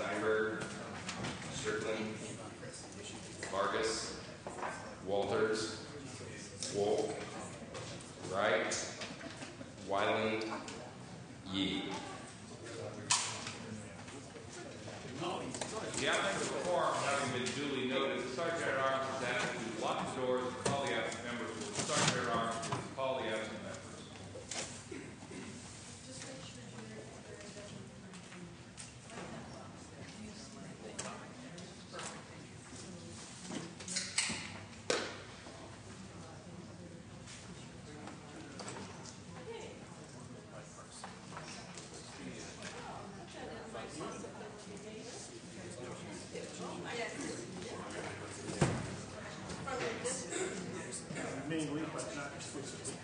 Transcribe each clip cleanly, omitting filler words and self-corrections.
Steinberg, Strickland, Vargas, Walters, Wolk, Wright, Wyland, Yee. The absence of a quorum having been duly noted, the Sergeant at Arms is asked to lock the doors and call the absent members. Will the Sergeant at Arms please call the absent members? Mainly, but not exclusively.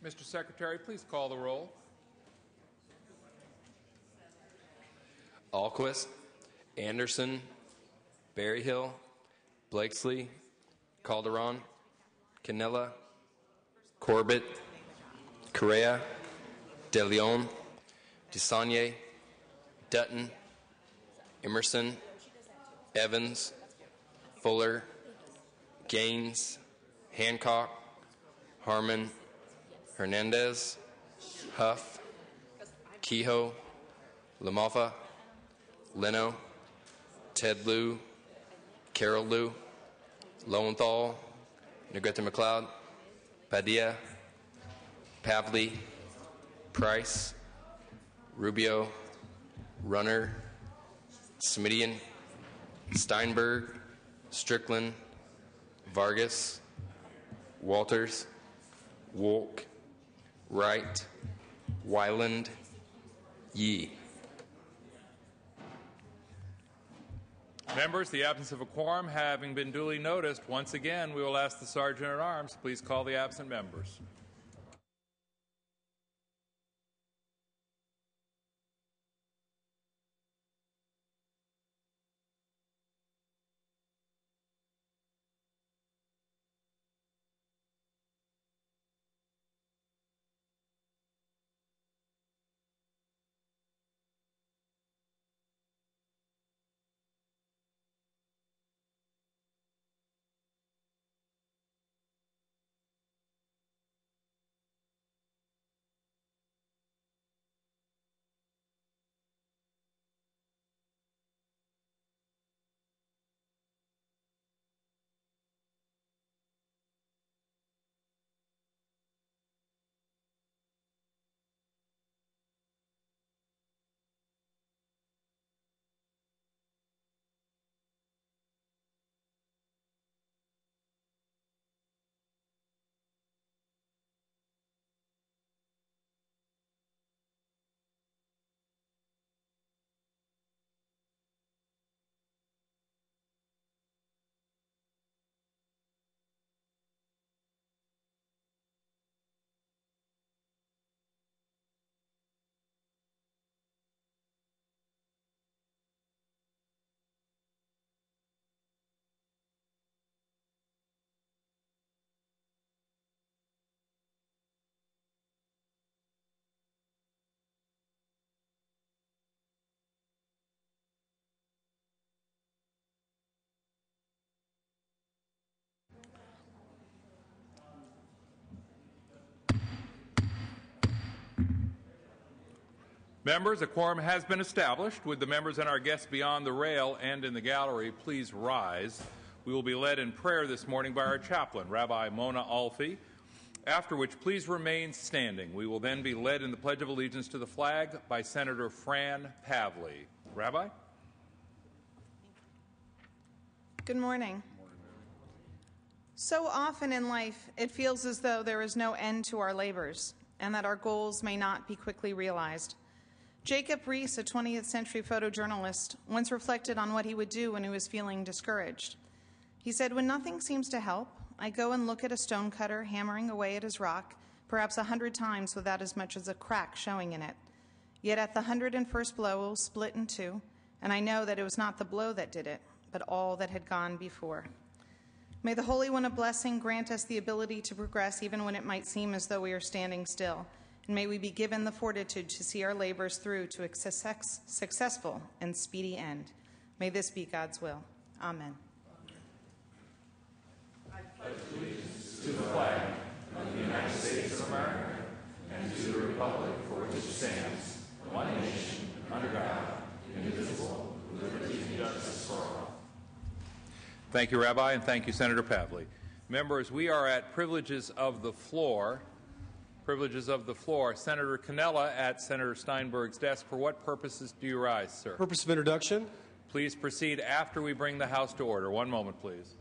Mr. Secretary, please call the roll. Alquist, Anderson, Berryhill, Blakesley, Calderon, Canella, Corbett, Correa, De Leon, DeSaulnier, Dutton, Emerson, Evans, Fuller, Gaines, Hancock, Harmon, Hernandez, Huff, Kehoe, Lamoffa, Leno, Ted Lieu, Carol Lieu, Lowenthal, Negrete McLeod, Padilla, Pavley, Price, Rubio, Runner, Smidian, Steinberg, Strickland, Vargas, Walters, Wolk, Wright, Wyland, Yee. Members, the absence of a quorum having been duly noticed, once again, we will ask the Sergeant at Arms, please call the absent members. Members, a quorum has been established. Would the members and our guests beyond the rail and in the gallery please rise? We will be led in prayer this morning by our chaplain, Rabbi Mona Alfi, after which please remain standing. We will then be led in the Pledge of Allegiance to the flag by Senator Fran Pavley. Rabbi? Good morning. So often in life, it feels as though there is no end to our labors and that our goals may not be quickly realized. Jacob Riis, a 20th century photojournalist, once reflected on what he would do when he was feeling discouraged. He said, "When nothing seems to help, I go and look at a stonecutter hammering away at his rock, perhaps 100 times without as much as a crack showing in it. Yet at the 101st blow, it will split in two, and I know that it was not the blow that did it, but all that had gone before." May the Holy One of Blessing grant us the ability to progress even when it might seem as though we are standing still. And may we be given the fortitude to see our labors through to a successful and speedy end. May this be God's will. Amen. I pledge allegiance to the flag of the United States of America and to the republic for which it stands, one nation, under God, indivisible, with liberty and justice for all. Thank you, Rabbi, and thank you, Senator Pavley. Members, we are at Privileges of the Floor. Privileges of the floor. Senator Cannella at Senator Steinberg's desk. For what purposes do you rise, sir? Purpose of introduction. Please proceed after we bring the House to order. One moment, please.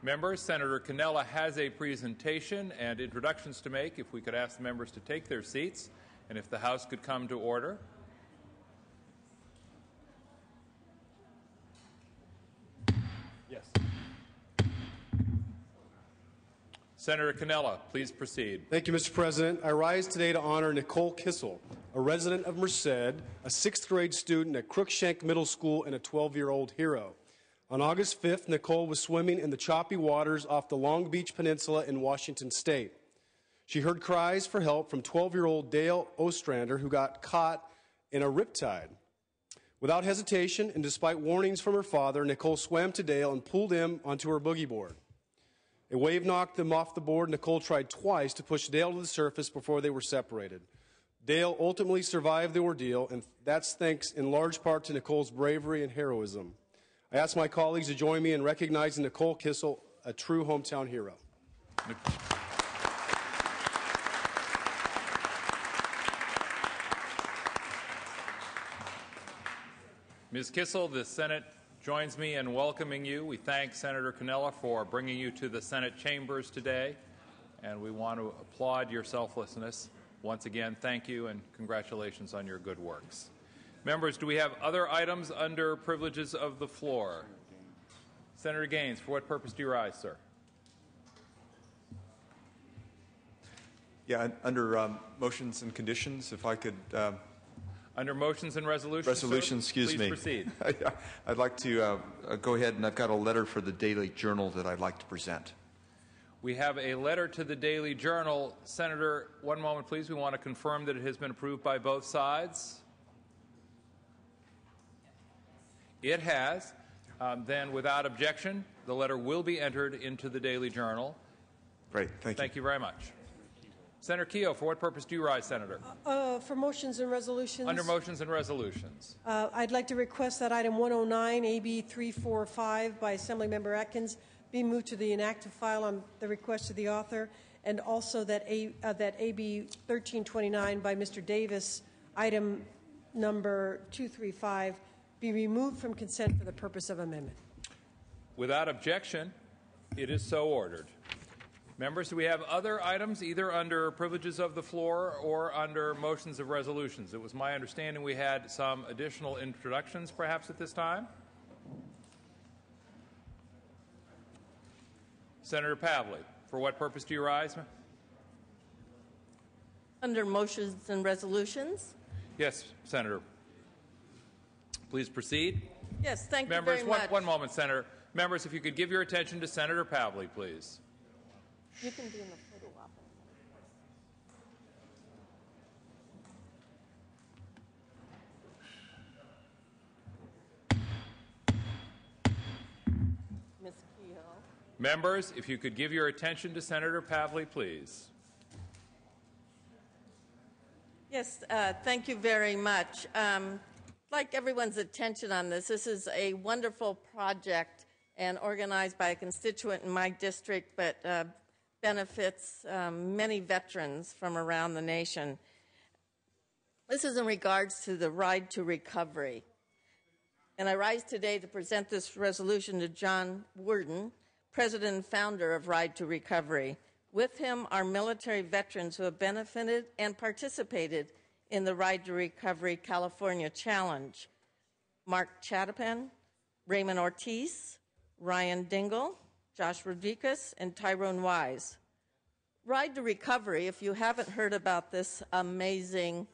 Members, Senator Cannella has a presentation and introductions to make. If we could ask the members to take their seats, and if the House could come to order. Yes. Senator Cannella, please proceed. Thank you, Mr. President. I rise today to honor Nicole Kissel, a resident of Merced, a 6th grade student at Crookshank Middle School and a 12-year-old hero. On August 5th, Nicole was swimming in the choppy waters off the Long Beach Peninsula in Washington State. She heard cries for help from 12-year-old Dale Ostrander, who got caught in a riptide. Without hesitation, and despite warnings from her father, Nicole swam to Dale and pulled him onto her boogie board. A wave knocked them off the board. Nicole tried twice to push Dale to the surface before they were separated. Dale ultimately survived the ordeal, and that's thanks in large part to Nicole's bravery and heroism. I ask my colleagues to join me in recognizing Nicole Kissel, a true hometown hero. Ms. Kissel, the Senate joins me in welcoming you. We thank Senator Cannella for bringing you to the Senate chambers today, and we want to applaud your selflessness. Once again, thank you and congratulations on your good works. Members, do we have other items under privileges of the floor? Senator Gaines, for what purpose do you rise, sir? Yeah, under motions and conditions, if I could... Under motions and resolutions, Resolutions, sir, excuse me. please proceed. I'd like to go ahead, and I've got a letter for the Daily Journal that I'd like to present. We have a letter to the Daily Journal. Senator, one moment, please. We want to confirm that it has been approved by both sides. It has. Then, without objection, the letter will be entered into the Daily Journal. Great, thank you. Thank you very much. Senator Keogh, for what purpose do you rise, Senator? For motions and resolutions. Under motions and resolutions. I'd like to request that item 109, AB 345 by Assemblymember Atkins be moved to the inactive file on the request of the author, and also that AB 1329 by Mr. Davis, item number 235, be removed from consent for the purpose of amendment. Without objection, it is so ordered. Members, do we have other items, either under privileges of the floor or under motions of resolutions? It was my understanding we had some additional introductions, perhaps, at this time. Senator Pavley, for what purpose do you rise? Under motions and resolutions. Yes, Senator. Please proceed. Yes, thank Members, you very much. One moment, Senator. Members, if you could give your attention to Senator Pavley, please. You can be in the photo op. Ms. Keogh. Members, if you could give your attention to Senator Pavley, please. Yes, thank you very much. Like everyone's attention on this, this is a wonderful project and organized by a constituent in my district, but benefits many veterans from around the nation. This is in regards to the Ride to Recovery. And I rise today to present this resolution to John Worden, President and founder of Ride to Recovery. With him are military veterans who have benefited and participated in the Ride to Recovery California Challenge. Mark Chatapan, Raymond Ortiz, Ryan Dingle, Josh Rodriguez, and Tyrone Wise. Ride to Recovery, if you haven't heard about this amazing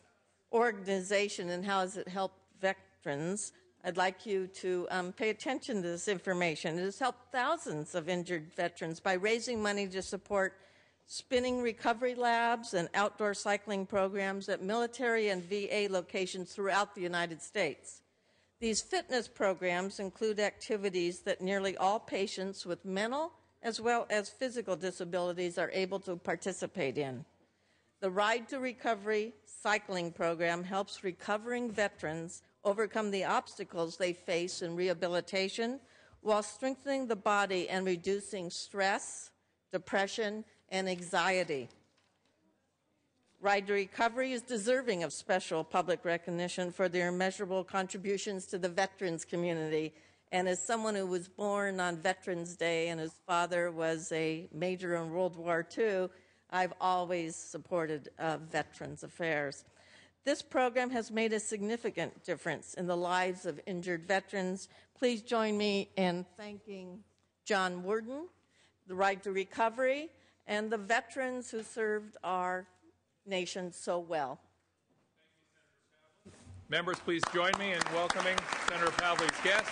organization and how has it helped veterans, I'd like you to pay attention to this information. It has helped thousands of injured veterans by raising money to support spinning recovery labs and outdoor cycling programs at military and VA locations throughout the United States. These fitness programs include activities that nearly all patients with mental as well as physical disabilities are able to participate in. The Ride to Recovery cycling program helps recovering veterans overcome the obstacles they face in rehabilitation while strengthening the body and reducing stress, depression, and anxiety. Ride to Recovery is deserving of special public recognition for their immeasurable contributions to the veterans community. And as someone who was born on Veterans Day and whose father was a major in World War II, I've always supported Veterans Affairs. This program has made a significant difference in the lives of injured veterans. Please join me in thanking John Worden, the Ride to Recovery, and the veterans who served our nation so well. Members, please join me in welcoming Senator Pavley's guests.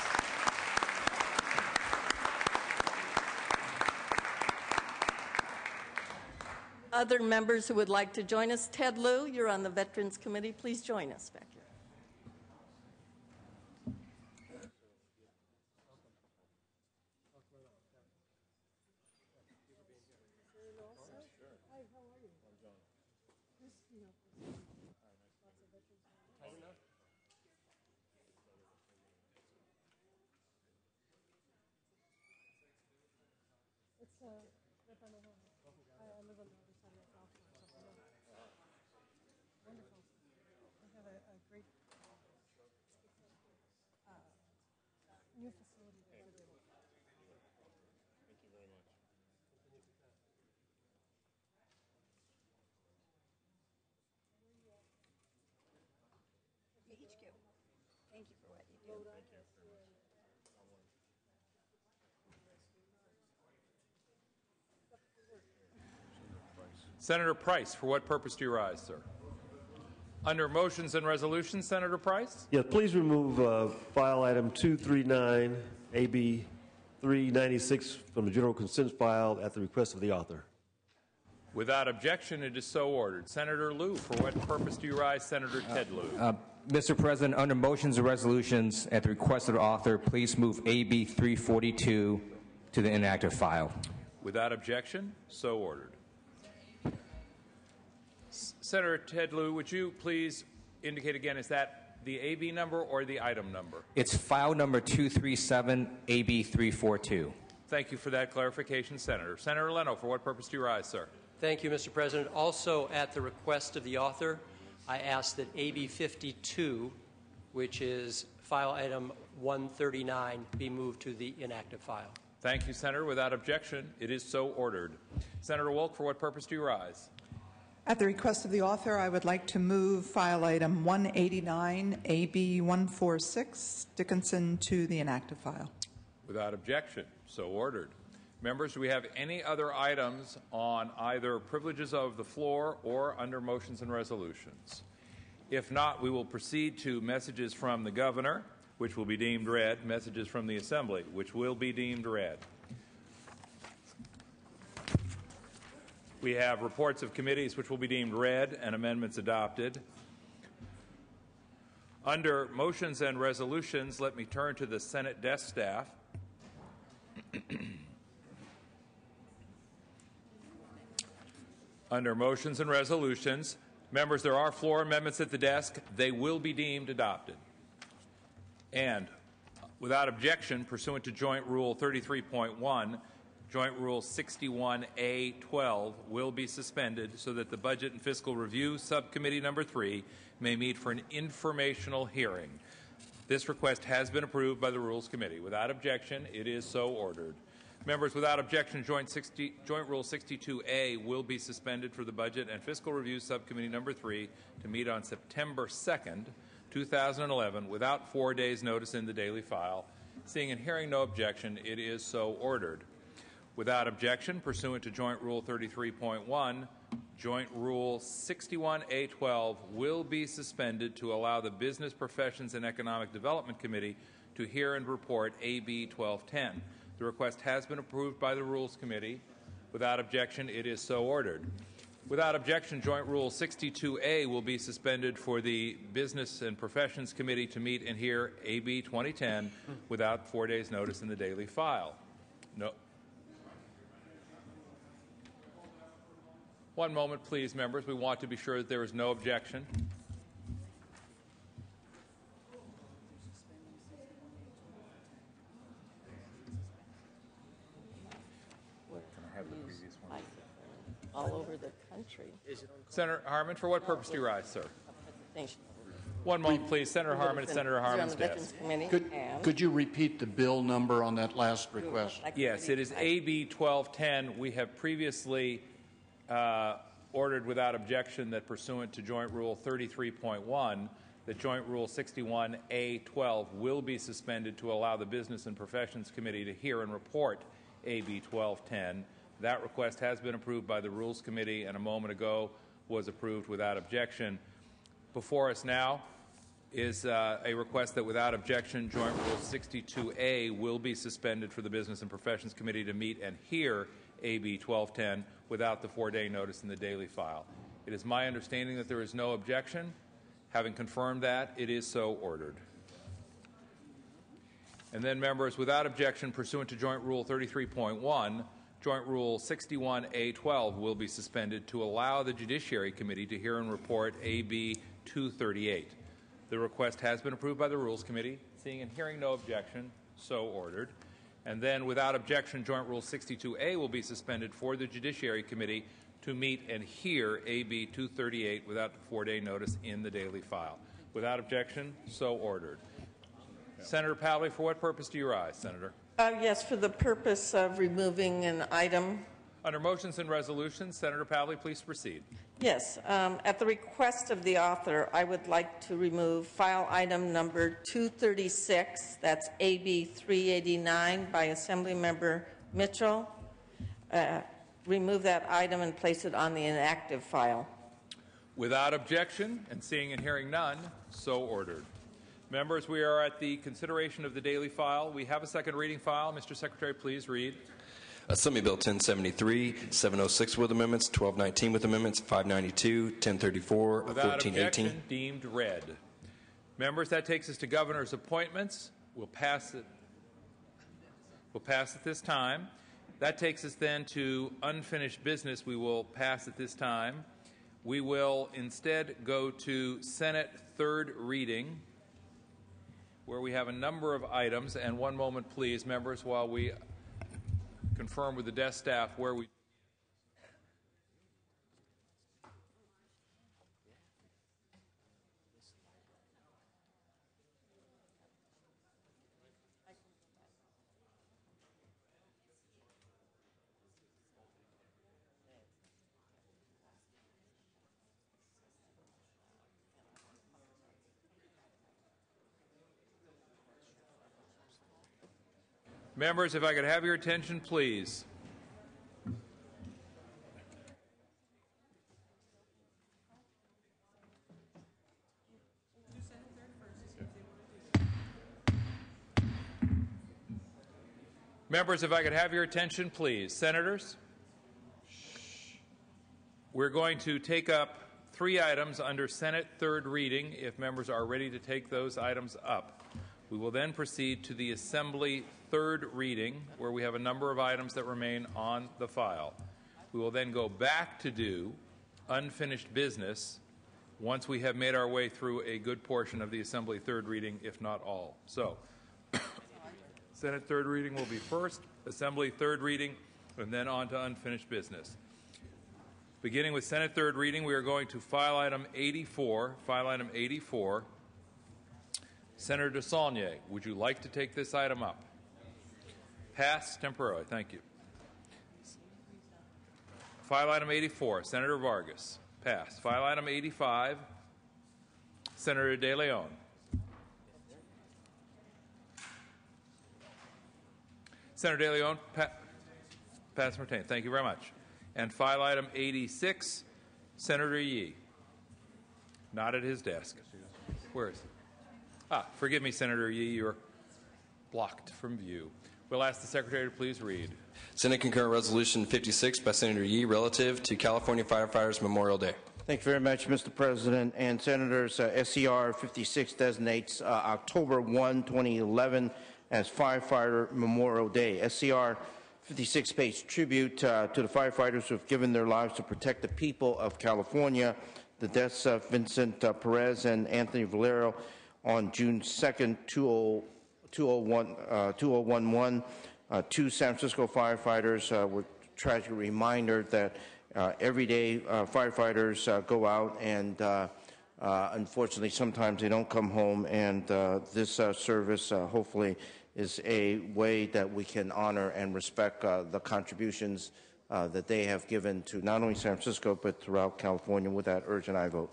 Other members who would like to join us, Ted Lieu, you're on the Veterans Committee. Please join us back here. Senator Price, for what purpose do you rise, sir? Under motions and resolutions, Senator Price? Yes, please remove file item 239, AB 396 from the general consent file at the request of the author. Without objection, it is so ordered. Senator Lieu, for what purpose do you rise, Senator Ted Lieu? Mr. President, under motions and resolutions at the request of the author, please move AB 342 to the inactive file. Without objection, so ordered. Senator Ted Lieu, would you please indicate again, is that the AB number or the item number? It's file number 237, AB 342. Thank you for that clarification, Senator. Senator Leno, for what purpose do you rise, sir? Thank you, Mr. President. Also, at the request of the author, I ask that AB 52, which is file item 139, be moved to the inactive file. Thank you, Senator. Without objection, it is so ordered. Senator Wolk, for what purpose do you rise? At the request of the author, I would like to move file item 189, AB 146, Dickinson, to the inactive file. Without objection, so ordered. Members, do we have any other items on either privileges of the floor or under motions and resolutions? If not, we will proceed to messages from the governor, which will be deemed read, messages from the assembly, which will be deemed read. We have reports of committees which will be deemed read and amendments adopted. Under motions and resolutions, let me turn to the Senate desk staff. Under motions and resolutions, Members, there are floor amendments at the desk. They will be deemed adopted. And without objection, pursuant to Joint Rule 33.1, Joint Rule 61A12 will be suspended so that the Budget and Fiscal Review Subcommittee number 3 may meet for an informational hearing. This request has been approved by the Rules Committee. Without objection, it is so ordered. Members, without objection, Joint Rule 62A will be suspended for the Budget and Fiscal Review Subcommittee number 3 to meet on September 2nd, 2011, without 4 days' notice in the daily file. Seeing and hearing no objection, it is so ordered. Without objection, pursuant to Joint Rule 33.1, Joint Rule 61A12 will be suspended to allow the Business, Professions, and Economic Development Committee to hear and report AB 1210. The request has been approved by the Rules Committee. Without objection, it is so ordered. Without objection, Joint Rule 62A will be suspended for the Business and Professions Committee to meet and hear AB 2010 without 4 days' notice in the daily file. No. One moment, please, members. We want to be sure that there is no objection. All over the country. Senator Harmon, for what purpose do you rise, sir? One moment, please. Senator Harmon at Senator Harmon's desk. Could you repeat the bill number on that last request? Yes, it is AB 1210. We have previously ordered without objection that pursuant to Joint Rule 33.1, that Joint Rule 61A12 will be suspended to allow the Business and Professions Committee to hear and report AB 1210. That request has been approved by the Rules Committee and a moment ago was approved without objection. Before us now is a request that without objection, Joint Rule 62A will be suspended for the Business and Professions Committee to meet and hear AB 1210 without the 4-day notice in the daily file. It is my understanding that there is no objection. Having confirmed that, it is so ordered. And then, members, without objection, pursuant to Joint Rule 33.1, Joint Rule 61A12 will be suspended to allow the Judiciary Committee to hear and report AB 238. The request has been approved by the Rules Committee. Seeing and hearing no objection, so ordered. And then, without objection, Joint Rule 62A will be suspended for the Judiciary Committee to meet and hear AB 238 without the 4-day notice in the daily file. Without objection, so ordered. Senator Powley, for what purpose do you rise, Senator? Yes, for the purpose of removing an item. Under motions and resolutions, Senator Powley, please proceed. Yes, at the request of the author, I would like to remove file item number 236, that's AB 389 by Assemblymember Mitchell. Remove that item and place it on the inactive file. Without objection, and seeing and hearing none, so ordered. Members, we are at the consideration of the daily file. We have a second reading file. Mr. Secretary, please read. Assembly Bill 1073, 706 with amendments, 1219 with amendments, 592, 1034, Without 1318. objection, deemed read. Members, that takes us to governor's appointments. We'll pass it this time. That takes us then to unfinished business. We will pass it this time. We will instead go to Senate third reading, where we have a number of items. And one moment, please, members, while we confirm with the desk staff where we... Members, if I could have your attention, please. Members, if I could have your attention, please. Senators, we're going to take up 3 items under Senate third reading, if members are ready to take those items up. We will then proceed to the Assembly third reading, where we have a number of items that remain on the file. We will then go back to do unfinished business once we have made our way through a good portion of the Assembly third reading, if not all. So, Senate third reading will be first, Assembly third reading, and then on to unfinished business. Beginning with Senate third reading, we are going to file item 84. File item 84. Senator DeSaulnier, would you like to take this item up? Pass temporarily. Thank you. File item 84, Senator Vargas. Pass. File item 85, Senator De Leon. Senator De Leon, pass and retain. Thank you very much. And file item 86, Senator Yee. Not at his desk. Where is he? Forgive me, Senator Yee, you're blocked from view. We'll ask the Secretary to please read. Senate Concurrent Resolution 56 by Senator Yee relative to California Firefighters Memorial Day. Thank you very much, Mr. President. And Senators, SCR 56 designates October 1, 2011 as Firefighter Memorial Day. SCR 56 pays tribute to the firefighters who have given their lives to protect the people of California. The deaths of Vincent Perez and Anthony Valero on June 2nd, 2011. Two San Francisco firefighters were a tragic reminder that every day firefighters go out and unfortunately sometimes they don't come home, and this service hopefully is a way that we can honor and respect the contributions that they have given to not only San Francisco but throughout California. With that, urge an aye vote.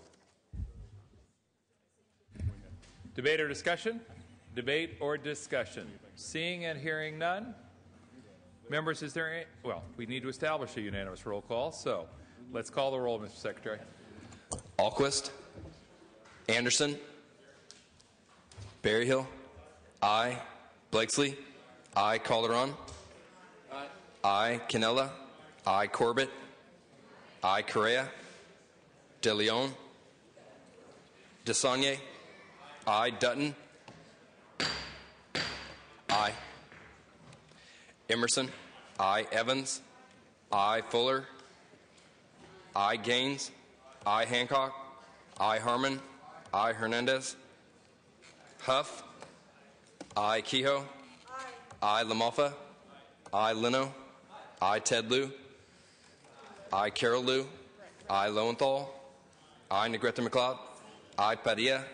Debate or discussion? Debate or discussion? Seeing and hearing none. Members, is there any? Well, we need to establish a unanimous roll call, so let's call the roll, Mr. Secretary. Alquist. Anderson. Berryhill. Aye. Blakesley. Aye. Calderon. Aye. Aye. Cannella. Aye. Corbett. Aye. Correa. De Leon. DeSaulnier. Aye. Dutton. Aye. Emerson. Aye. Evans. Aye. Fuller. Aye. Gaines. Aye. Hancock. Aye. Harmon. Aye. Hernandez. Huff. Aye. Kehoe. Aye. LaMalfa. Aye. Leno. Aye. Ted Lieu. Aye. Carol Lieu. Aye. Lowenthal. Aye. Negrete McLeod. Aye. Padilla.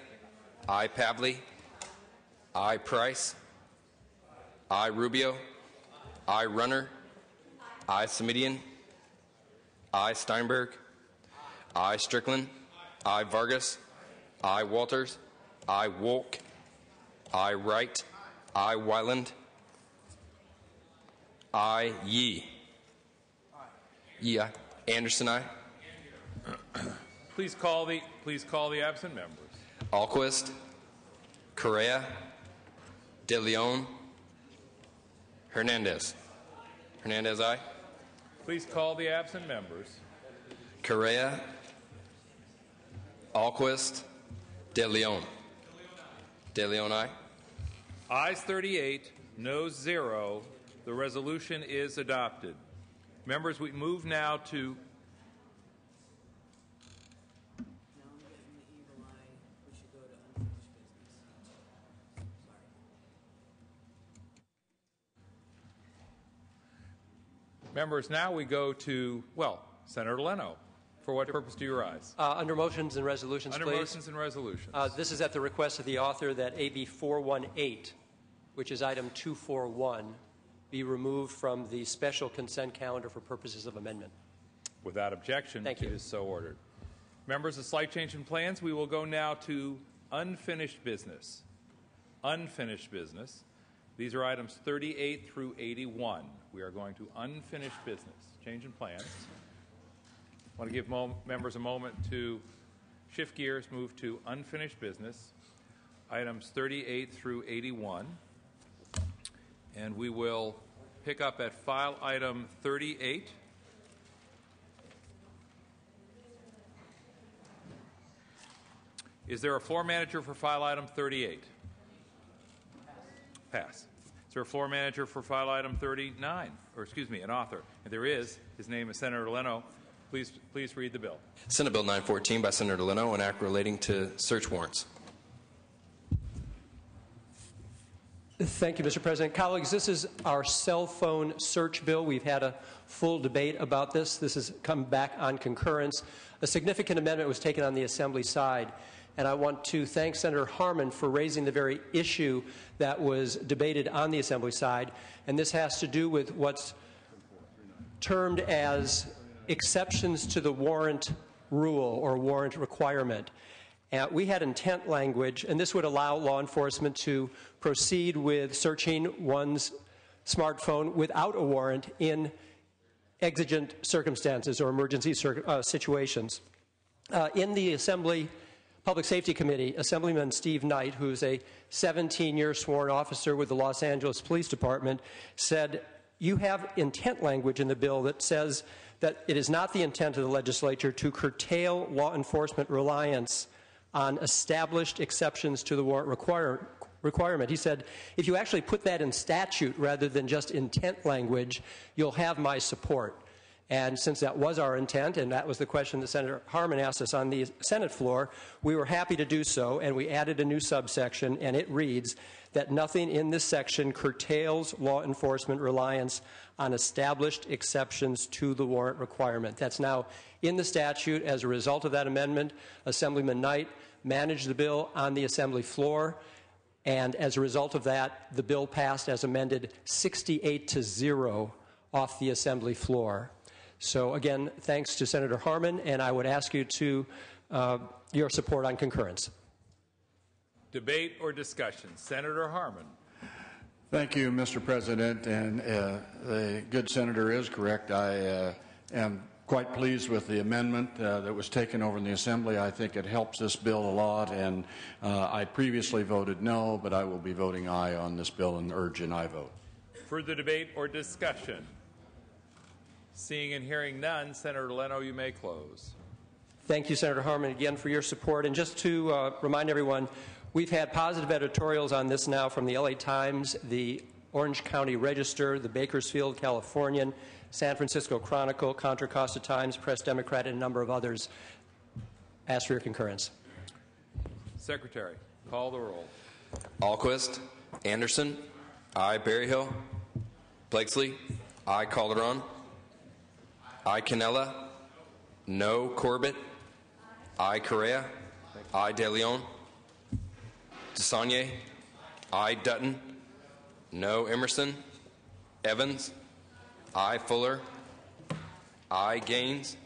Aye. Pavley. Aye. Price. Aye. Rubio. Aye. Runner. Aye. Samidian. Aye. Steinberg. Aye. Strickland. Aye. Vargas. Aye. Walters. Aye. Wolk. Aye. Wright. Aye. Wyland. Aye. Yee. Yee. Aye. Anderson. Aye. Please call the absent members. Alquist. Correa. De Leon. Hernandez. Hernandez, aye. Please call the absent members. Correa. Alquist. De Leon. De Leon, aye. Ayes 38, noes 0. The resolution is adopted. Members, we move now to Members, now we go to, well, Senator Leno. For what purpose do you rise? Under motions and resolutions, Under please. motions and resolutions. This is at the request of the author that AB 418, which is item 241, be removed from the special consent calendar for purposes of amendment. Without objection, Thank you. It is so ordered. Members, a slight change in plans. We will go now to unfinished business. Unfinished business. These are items 38 through 81. We are going to unfinished business. Change in plans. I want to give members a moment to shift gears, move to unfinished business, items 38 through 81. And we will pick up at file item 38. Is there a floor manager for file item 38? Pass. Is there a floor manager for file item 39? Or excuse me, an author. If there is, his name is Senator Leno. Please read the bill. Senate Bill 914 by Senator Leno, an act relating to search warrants. Thank you, Mr. President. Colleagues, this is our cell phone search bill. We've had a full debate about this. This has come back on concurrence. A significant amendment was taken on the Assembly side, and I want to thank Senator Harman for raising the very issue that was debated on the Assembly side, and this has to do with what's termed as exceptions to the warrant rule or warrant requirement. We had intent language, and this would allow law enforcement to proceed with searching one's smartphone without a warrant in exigent circumstances or emergency situations. In the Assembly Public Safety Committee, Assemblyman Steve Knight, who's a 17-year sworn officer with the Los Angeles Police Department, said, "You have intent language in the bill that says that it is not the intent of the legislature to curtail law enforcement reliance on established exceptions to the warrant requirement." He said, "If you actually put that in statute rather than just intent language, you'll have my support." And since that was our intent, and that was the question that Senator Harman asked us on the Senate floor, we were happy to do so, and we added a new subsection, and it reads that nothing in this section curtails law enforcement reliance on established exceptions to the warrant requirement. That's now in the statute. As a result of that amendment, Assemblyman Knight managed the bill on the Assembly floor, and as a result of that, the bill passed as amended 68-0 off the Assembly floor. So again, thanks to Senator Harman, and I would ask you to your support on concurrence. Debate or discussion? Senator Harman. Thank you, Mr. President, and the good senator is correct. I am quite pleased with the amendment that was taken over in the Assembly. I think it helps this bill a lot, and I previously voted no, but I will be voting aye on this bill and urge an aye vote. Further debate or discussion? Seeing and hearing none, Senator Leno, you may close. Thank you, Senator Harman, again for your support. And just to remind everyone, we've had positive editorials on this now from the LA Times, the Orange County Register, the Bakersfield Californian, San Francisco Chronicle, Contra Costa Times, Press Democrat, and a number of others. Ask for your concurrence. Secretary, call the roll. Alquist, Anderson, I. Berryhill, Blakesley, I. Calderon, I. Cannella, no. Corbett, I. Correa, I. De Leon, DeSaulnier, I. Dutton, no. Emerson, Evans, I. Fuller, I. Gaines,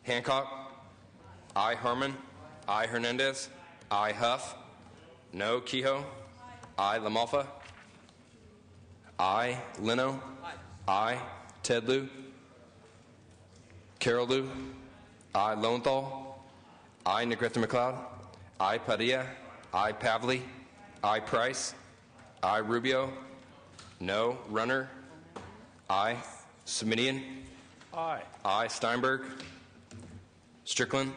Hancock, I. Harman, I. Hernandez, I. Huff, no. Kehoe, I. LaMalfa, I. Leno, I. Ted Lieu, Carol Lieu, I. Lowenthal, I. Negrete McLeod, I. Padilla, I. Pavley, I. Price, I. Rubio, no. Runner, I. Suminian, Aye. I. Steinberg, Strickland,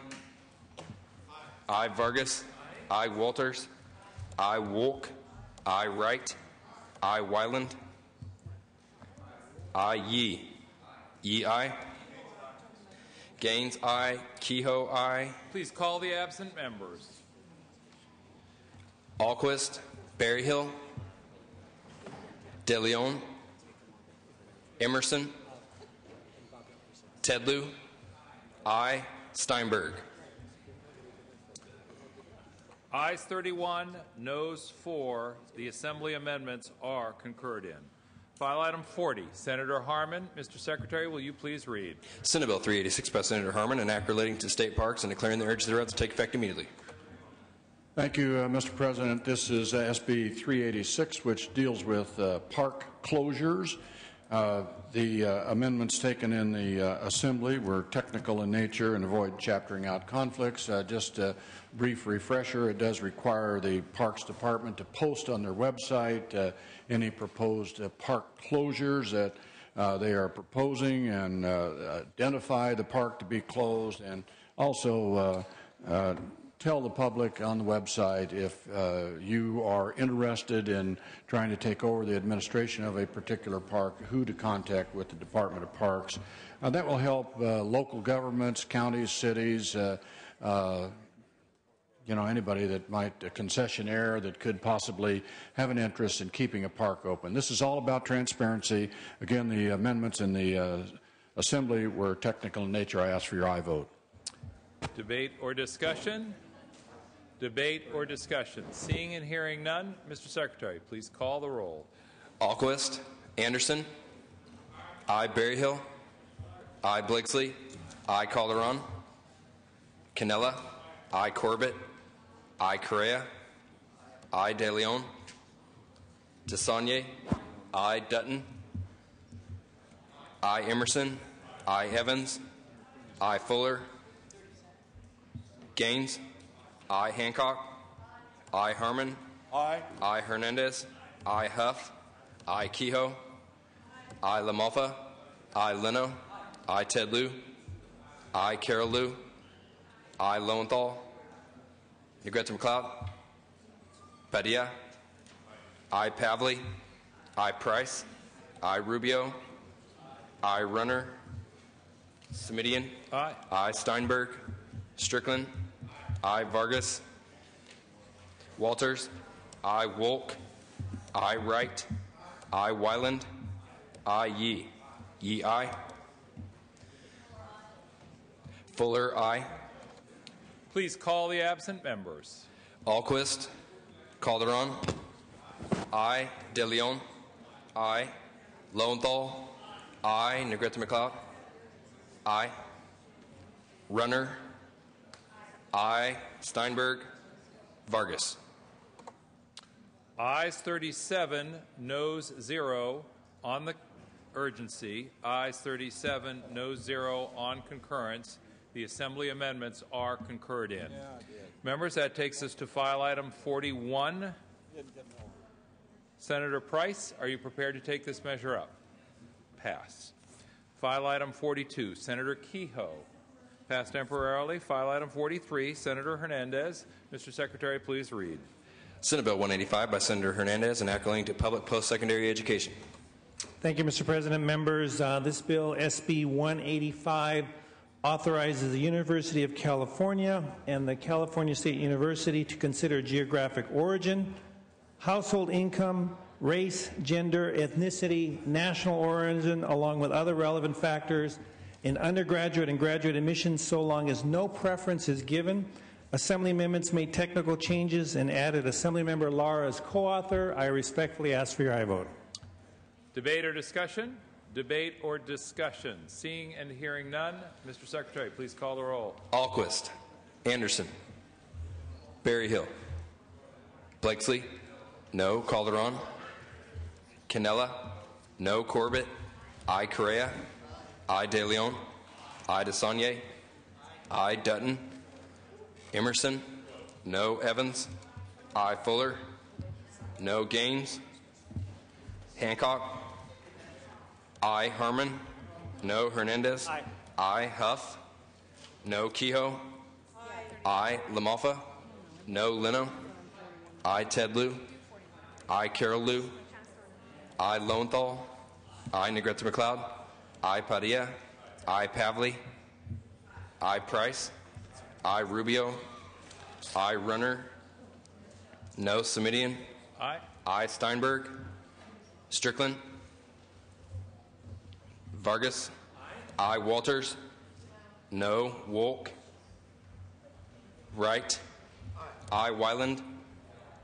I. Vargas, I. Walters, I. Wolk, I. Wright, I. Wyland, I. Yee, Yee, I. Gaines, I. Kehoe, I. Please call the absent members. Alquist, Berryhill, De Leon, Emerson, Ted Lieu, I. Steinberg. Ayes 31, noes 4. The Assembly amendments are concurred in. File item 40, Senator Harman. Mr. Secretary, will you please read? Senate Bill 386 by Senator Harman, an act relating to state parks and declaring the urge thereof to take effect immediately. Thank you, Mr. President. This is SB 386, which deals with park closures. The amendments taken in the Assembly were technical in nature and avoid chaptering out conflicts. Just a brief refresher, it does require the Parks Department to post on their website any proposed park closures that they are proposing and identify the park to be closed, and also tell the public on the website if you are interested in trying to take over the administration of a particular park, who to contact with the Department of Parks. That will help local governments, counties, cities, anybody that might, a concessionaire that could possibly have an interest in keeping a park open. This is all about transparency. Again, the amendments in the Assembly were technical in nature. I ask for your aye vote. Debate or discussion? Debate or discussion? Seeing and hearing none, Mr. Secretary, please call the roll. Alquist. Anderson. I. Berryhill. I. Blakeslee. I. Calderon. Canella. I. Corbett. I. Correa. I. De Leon. DeSaulnier. I. Dutton. I. Emerson. I. Evans. I. Fuller. Gaines. I. Hancock. I. Harmon. Aye. I. Hernandez. I. Huff. I. Kehoe. I. LaMalfa. I. Leno. I. Ted Lieu. I. Carol Liu. I. Lowenthal. Negrete McLeod. Padilla. I. Pavley. I. Price. I. Rubio. I. Runner. Semidian. Aye. I. Steinberg. Strickland. I. Vargas. Walters. I. Wolk. I. Wright. I. Wyland. I. Yee. Yee, aye. Fuller, aye. Please call the absent members. Alquist. Calderon. I. De Leon. I. Lowenthal. I. Negrete McLeod. I. Runner. I. Steinberg. Vargas. Ayes 37, noes 0 on the urgency. Ayes 37, noes 0 on concurrence. The Assembly amendments are concurred in. Members, that takes us to file item 41. Senator Price, are you prepared to take this measure up? Pass. File item 42, Senator Kehoe. Passed temporarily. File item 43, Senator Hernandez. Mr. Secretary, please read. Senate Bill 185 by Senator Hernandez, enacting to public post-secondary education. Thank you, Mr. President. Members, this bill, SB 185, authorizes the University of California and the California State University to consider geographic origin, household income, race, gender, ethnicity, national origin, along with other relevant factors in undergraduate and graduate admissions so long as no preference is given. Assembly amendments made technical changes and added Assemblymember Lara as co-author. I respectfully ask for your aye vote. Debate or discussion? Debate or discussion? Seeing and hearing none, Mr. Secretary, please call the roll. Alquist. Anderson. Berryhill. Blakeslee. No. Calderon. Canella. No. Corbett. I. Correa. I. De Leon. I. DeSaulnier. I. Dutton. Emerson. No. Evans. I. Fuller. No. Gaines. Hancock. I. Harmon. No. Hernandez. Aye. I. Huff. No. Kehoe. I. LaMalfa. No. Leno. I. Ted Lieu. I. Carol Liu. I. Lowenthal. I. Negrete McLeod. I. Padilla. I. Pavley. I. Price. I. Rubio. I. Runner. No. Semidian. Aye. I. Steinberg. Strickland. Vargas. I. Walters. No. Wolk. Wright. I. Wyland.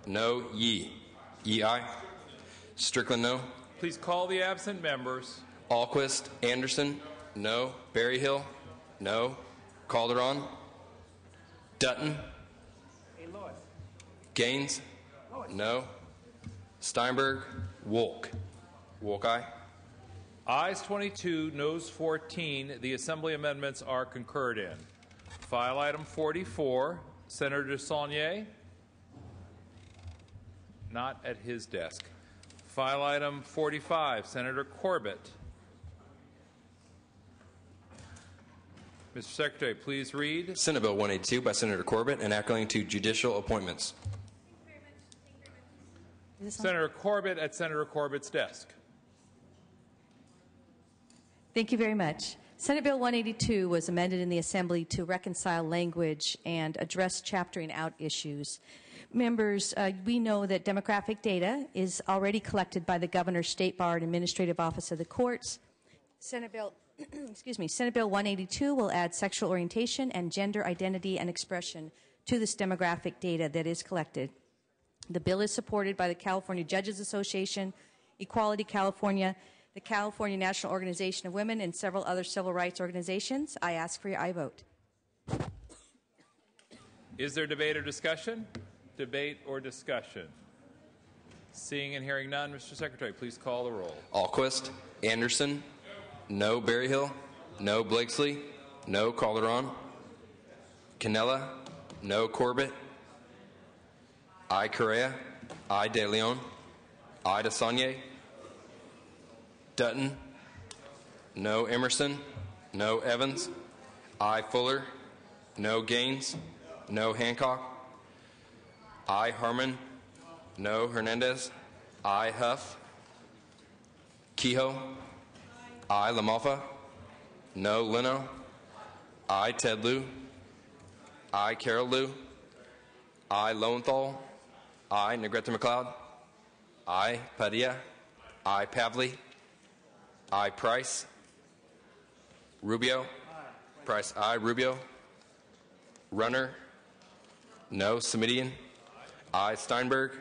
No. Yee. Yee, aye. Strickland, no. Please call the absent members. Alquist. Anderson. No. Berryhill. No. Calderon. Dutton. Gaines. No. Steinberg. Wolk. Wolk, aye. Ayes 22, noes 14. The Assembly amendments are concurred in. File item 44, Senator DeSaulnier. Not at his desk. File item 45, Senator Corbett. Mr. Secretary, please read. Senate Bill 182 by Senator Corbett, enacting to judicial appointments. Senator Corbett at Senator Corbett's desk. Thank you very much. Senate Bill 182 was amended in the Assembly to reconcile language and address chaptering out issues. Members, we know that demographic data is already collected by the Governor's State Bar and Administrative Office of the Courts. Senate Bill 182 will add sexual orientation and gender identity and expression to this demographic data that is collected. The bill is supported by the California Judges Association, Equality California, the California National Organization of Women, and several other civil rights organizations. I ask for your aye vote. Is there debate or discussion? Debate or discussion? Seeing and hearing none, Mr. Secretary, please call the roll. Alquist, Anderson, no Berryhill, no Blakesley, no Calderon, Canella, no Corbett, aye Correa, aye De Leon, aye DeSaulnier, Dutton, no Emerson, no Evans, aye Fuller, no Gaines, no Hancock, aye Harmon, no Hernandez, aye Huff, Kehoe, aye LaMalfa, no Leno, aye Ted Lieu, aye Carol Lieu, aye Lowenthal, aye Negrete McLeod, aye Padilla, aye Pavley, aye Price, Rubio, Price, aye Rubio, Runner, no Semidian, aye Steinberg,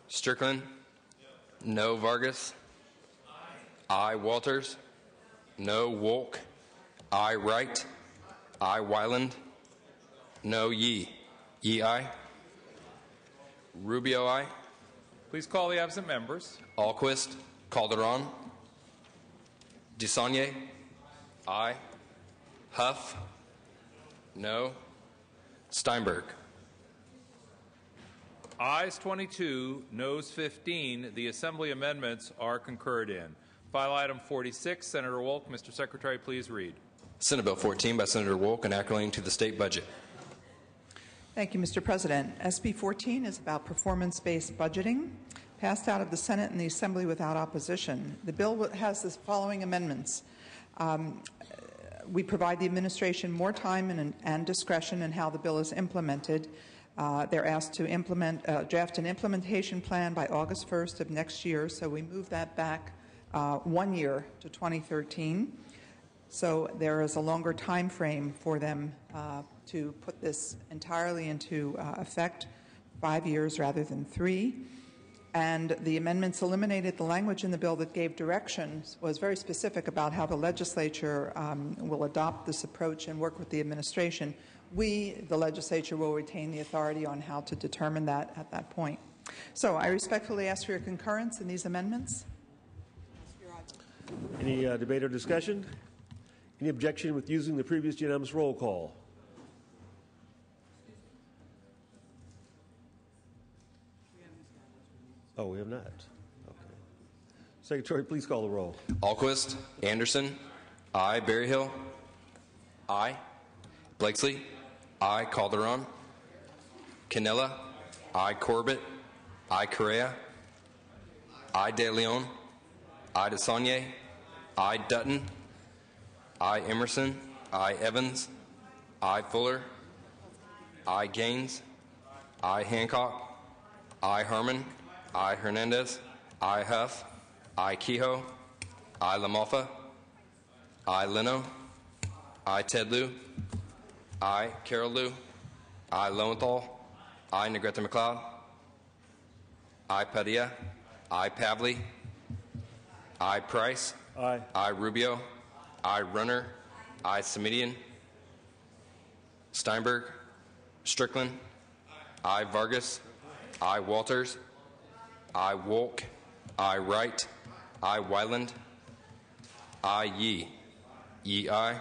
Strickland, no Vargas, aye Walters, no Wolk, aye Wright, aye Wyland, no Yee. Yee, aye. Rubio, aye. Please call the absent members. Alquist, Calderon, DeSaulnier, aye. Huff, no. Steinberg. Ayes 22, noes 15. The Assembly amendments are concurred in. File item 46, Senator Wolk. Mr. Secretary, please read. Senate Bill 14 by Senator Wolk, enacting to the state budget. Thank you, Mr. President. SB 14 is about performance-based budgeting, passed out of the Senate and the Assembly without opposition. The bill has the following amendments. We provide the administration more time and discretion in how the bill is implemented. They're asked to draft an implementation plan by August 1st of next year, so we move that back 1 year to 2013. So there is a longer time frame for them to put this entirely into effect, 5 years rather than 3. And the amendments eliminated the language in the bill that gave directions, was very specific about how the legislature will adopt this approach and work with the administration. We, the legislature, will retain the authority on how to determine that at that point. So I respectfully ask for your concurrence in these amendments. Any debate or discussion? Any objection with using the previous unanimous roll call? Oh, we have not. Okay. Secretary, please call the roll. Alquist, Anderson, aye. Berryhill, aye. Blakesley, aye. Calderon, Canella, aye. Corbett, aye. Correa, aye. De Leon, aye. DeSaulnier, aye. Dutton, aye. Emerson, aye. Evans, aye. Fuller, aye. Gaines, aye. Hancock, aye. Harmon, aye. Hernandez, aye. Huff, aye. Kehoe, aye. LaMalfa, aye. Leno, aye. Ted Lieu, aye. Carol Lieu, aye. Lowenthal, aye. Negrete McLeod, aye. Padilla, aye. Pavley, aye. Price, aye. Aye. Rubio, aye. Runner, aye. Semidian, Steinberg, Strickland, aye. Vargas, aye. Walters, aye. Wolk, aye. Wright, aye. Wyland, aye. Yee. Yee, aye.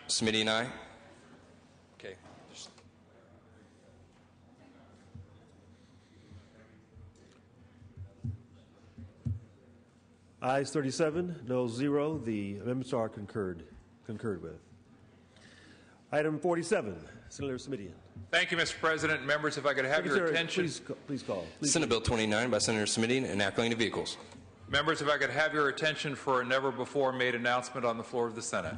Smitty, aye. Okay. Ayes 37, no 0. The amendments are concurred with. Item 47, Senator Simidian. Thank you, Mr. President. Members, if I could have your attention. Please call. Senate Bill 29 by Senator Simidian, enacting the vehicles. Members, if I could have your attention for a never-before-made announcement on the floor of the Senate.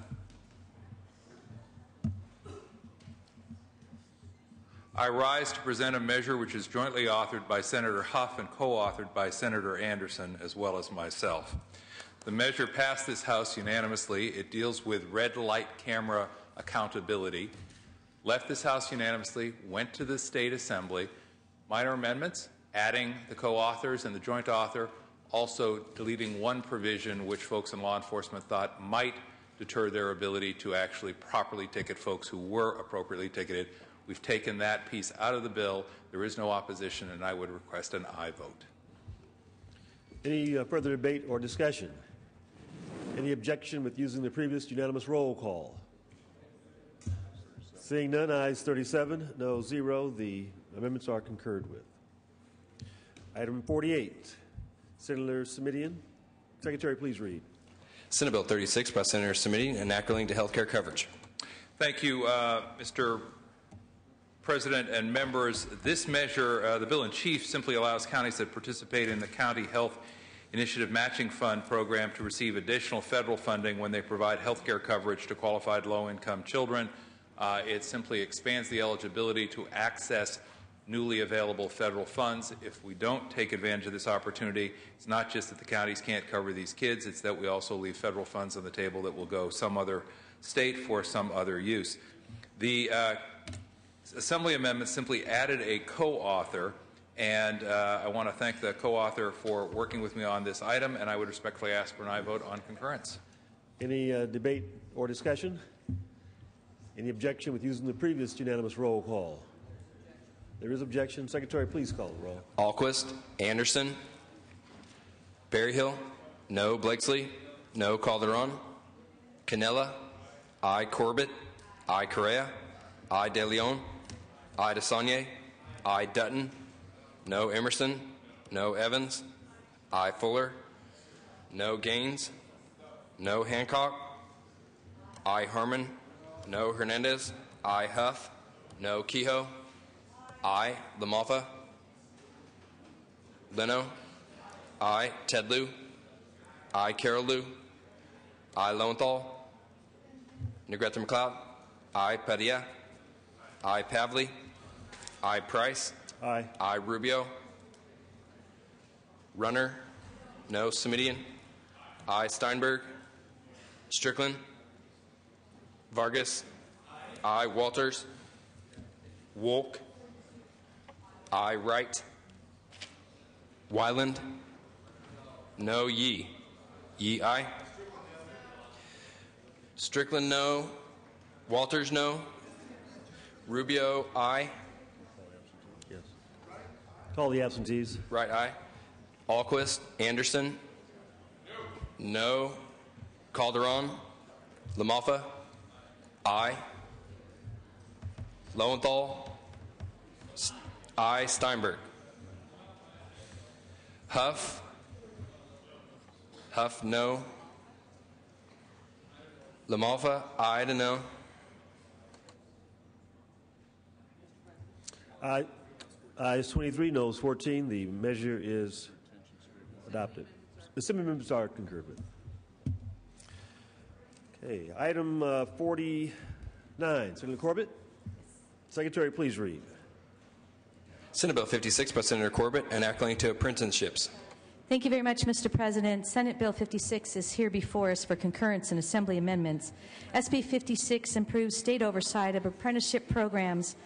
I rise to present a measure which is jointly authored by Senator Huff and co-authored by Senator Anderson as well as myself. The measure passed this House unanimously. It deals with red light camera accountability. Left this House unanimously, went to the State Assembly. Minor amendments, adding the co-authors and the joint author, also deleting one provision which folks in law enforcement thought might deter their ability to actually properly ticket folks who were appropriately ticketed. We've taken that piece out of the bill. There is no opposition, and I would request an aye vote. Any further debate or discussion? Any objection with using the previous unanimous roll call? Seeing none, ayes 37, no 0. The amendments are concurred with. Item 48, Senator Simidian. Secretary, please read. Senate Bill 36 by Senator Simidian, enacting to health care coverage. Thank you, Mr. President and members. This measure, the bill in chief, simply allows counties that participate in the County Health Initiative Matching Fund program to receive additional federal funding when they provide health care coverage to qualified low-income children. It simply expands the eligibility to access newly available federal funds. If we don't take advantage of this opportunity, it's not just that the counties can't cover these kids, it's that we also leave federal funds on the table that will go some other state for some other use. The Assembly amendment simply added a co-author, and I want to thank the co-author for working with me on this item, and I would respectfully ask for an aye vote on concurrence. Any debate or discussion? Any objection with using the previous unanimous roll call? There is objection. Secretary, please call the roll. Alquist, Anderson, Berryhill, no. Blakesley, no. Calderon, Cannella, aye. Corbett, aye. Correa, aye. De Leon, aye. DeSaulnier, aye. Dutton, no. Emerson, no. Evans, aye. Fuller, no. Gaines, no. Hancock, aye. Harmon, no. Hernandez, aye. Huff, no. Kehoe, aye. LaMalfa, Leno, aye. Tedlew, aye. Carol Liu, aye. Lowenthal, Negrete McLeod, aye. Padilla, aye. Pavley, aye. Price, aye. Aye. Rubio, Runner, no. Simidian, aye. Steinberg, Strickland, Vargas, aye. Walters, Wolk, aye. Wright, Wyland, no. Yee, aye. Strickland, no. Walters, no. Rubio, aye. Yes. Call the absentees. Wright, aye. Alquist, Anderson, no. Calderon, LaMalfa, aye. Lowenthal, aye. Steinberg, Huff, no. LaMalfa, aye to no. Ayes 23, noes 14. The measure is adopted. The Assembly members are concurred with. Okay, item 49. Senator Corbett. Secretary, please read. Senate Bill 56 by Senator Corbett, enacting to apprenticeships. Thank you very much, Mr. President. Senate Bill 56 is here before us for concurrence and Assembly amendments. SB 56 improves state oversight of apprenticeship programs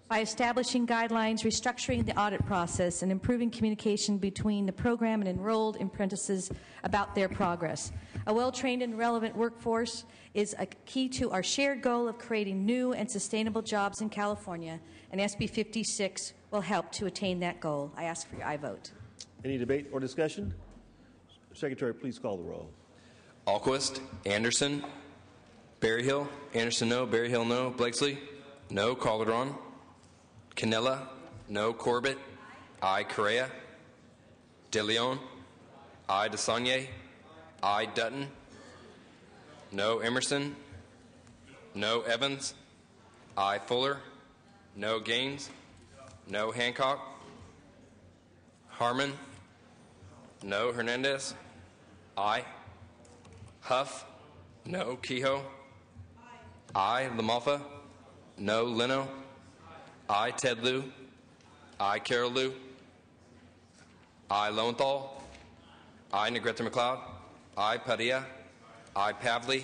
by establishing guidelines, restructuring the audit process, and improving communication between the program and enrolled apprentices about their progress. A well-trained and relevant workforce is a key to our shared goal of creating new and sustainable jobs in California, and SB 56 will help to attain that goal. I ask for your aye vote. Any debate or discussion? Secretary, please call the roll. Alquist, Anderson, Berryhill, Anderson, no. Berryhill, no. Blakesley, no. Calderon, Cannella, no. Corbett, aye. Correa, De Leon, I. DeSaulnier. I. Dutton. No Emerson. No Evans. I. Fuller. No Gaines. No Hancock. Harmon. No Hernandez. I. Huff. No Kehoe. I. LaMalfa. No Leno. I. Ted Lieu. I. Carol Lieu. I. Lowenthal. I. Negrete McLeod. I. Padilla. I. Pavley.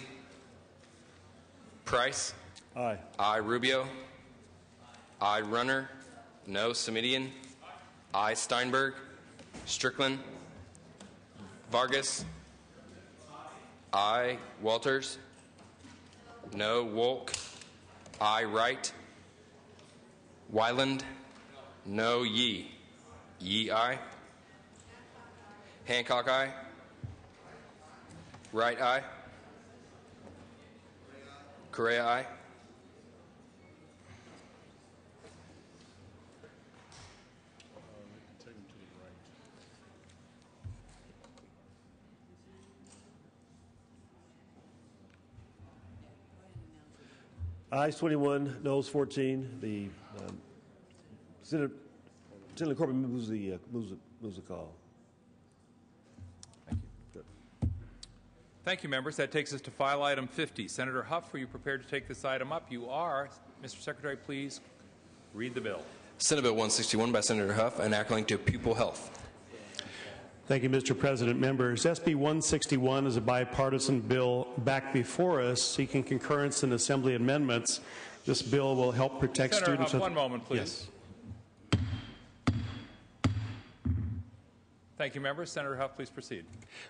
Price. Aye. I. Rubio. I. Runner. No Semidian. I. Steinberg. Strickland. Vargas. I. Walters. No Wolk. I. Wright. Wyland. No Yee. Yee I. Hancock I. Wright I. Correa I. Ayes 21, noes 14. The Senator Corbett moves the call. Thank you. Good. Thank you, members. That takes us to file item 50. Senator Huff, are you prepared to take this item up? You are. Mr. Secretary, please read the bill. Senate Bill 161 by Senator Huff, an act relating to pupil health. Thank you, Mr. President. Members, SB 161 is a bipartisan bill back before us seeking concurrence in Assembly amendments. This bill will help protect Senator students. Huff, one moment, please. Yes. Thank you, members. Senator Huff, please proceed.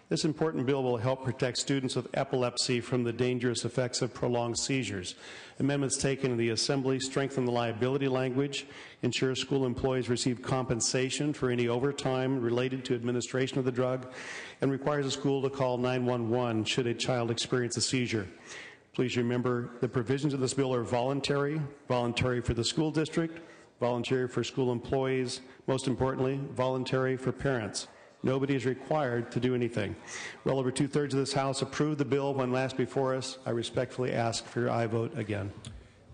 This important bill will help protect students with epilepsy from the dangerous effects of prolonged seizures. Amendments taken in the Assembly strengthen the liability language, ensure school employees receive compensation for any overtime related to administration of the drug, and requires a school to call 911 should a child experience a seizure. Please remember the provisions of this bill are voluntary for the school district, voluntary for school employees, most importantly, voluntary for parents. Nobody is required to do anything. Well over two-thirds of this House approved the bill when last before us. I respectfully ask for your aye vote again.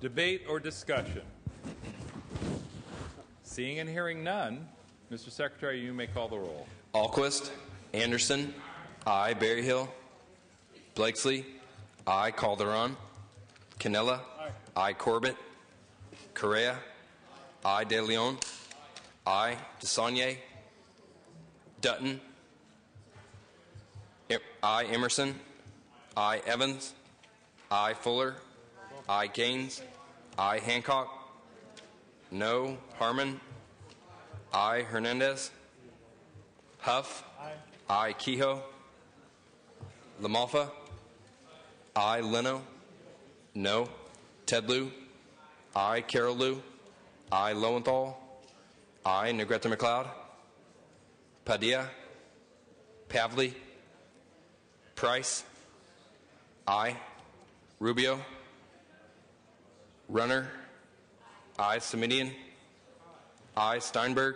Debate or discussion? Seeing and hearing none, Mr. Secretary, you may call the roll. Alquist. Anderson. I. Berryhill. Blakesley. I. Calderon. Cannella. I. Corbett. Correa. I. De Leon. I. DeSaulnier. Dutton. I. Emerson. I. Evans. I. Fuller. I. Gaines. I. Hancock. No. Harmon. I. Hernandez. Huff. I. Kehoe. LaMalfa. I. Leno. No. Ted Lieu. I. Carol Lieu. I. Lowenthal. I. Negrete McLeod. Padilla. Pavley. Price. I. Rubio. Runner. I. Semidian. I. Steinberg.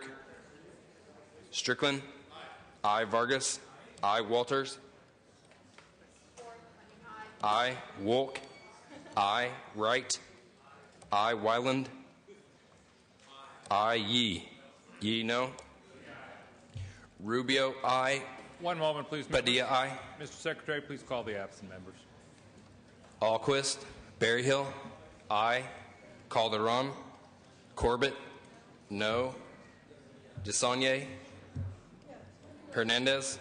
Strickland. I. Vargas. I. Walters. I. Wolk. I. Wright. I. Wyland. I. Yee. Yee no. Rubio, I. One moment, please. Padilla, I. Mr. Secretary, please call the absent members. Alquist, Berryhill, I. Calderon, Corbett, no. DeSaulnier, Hernandez,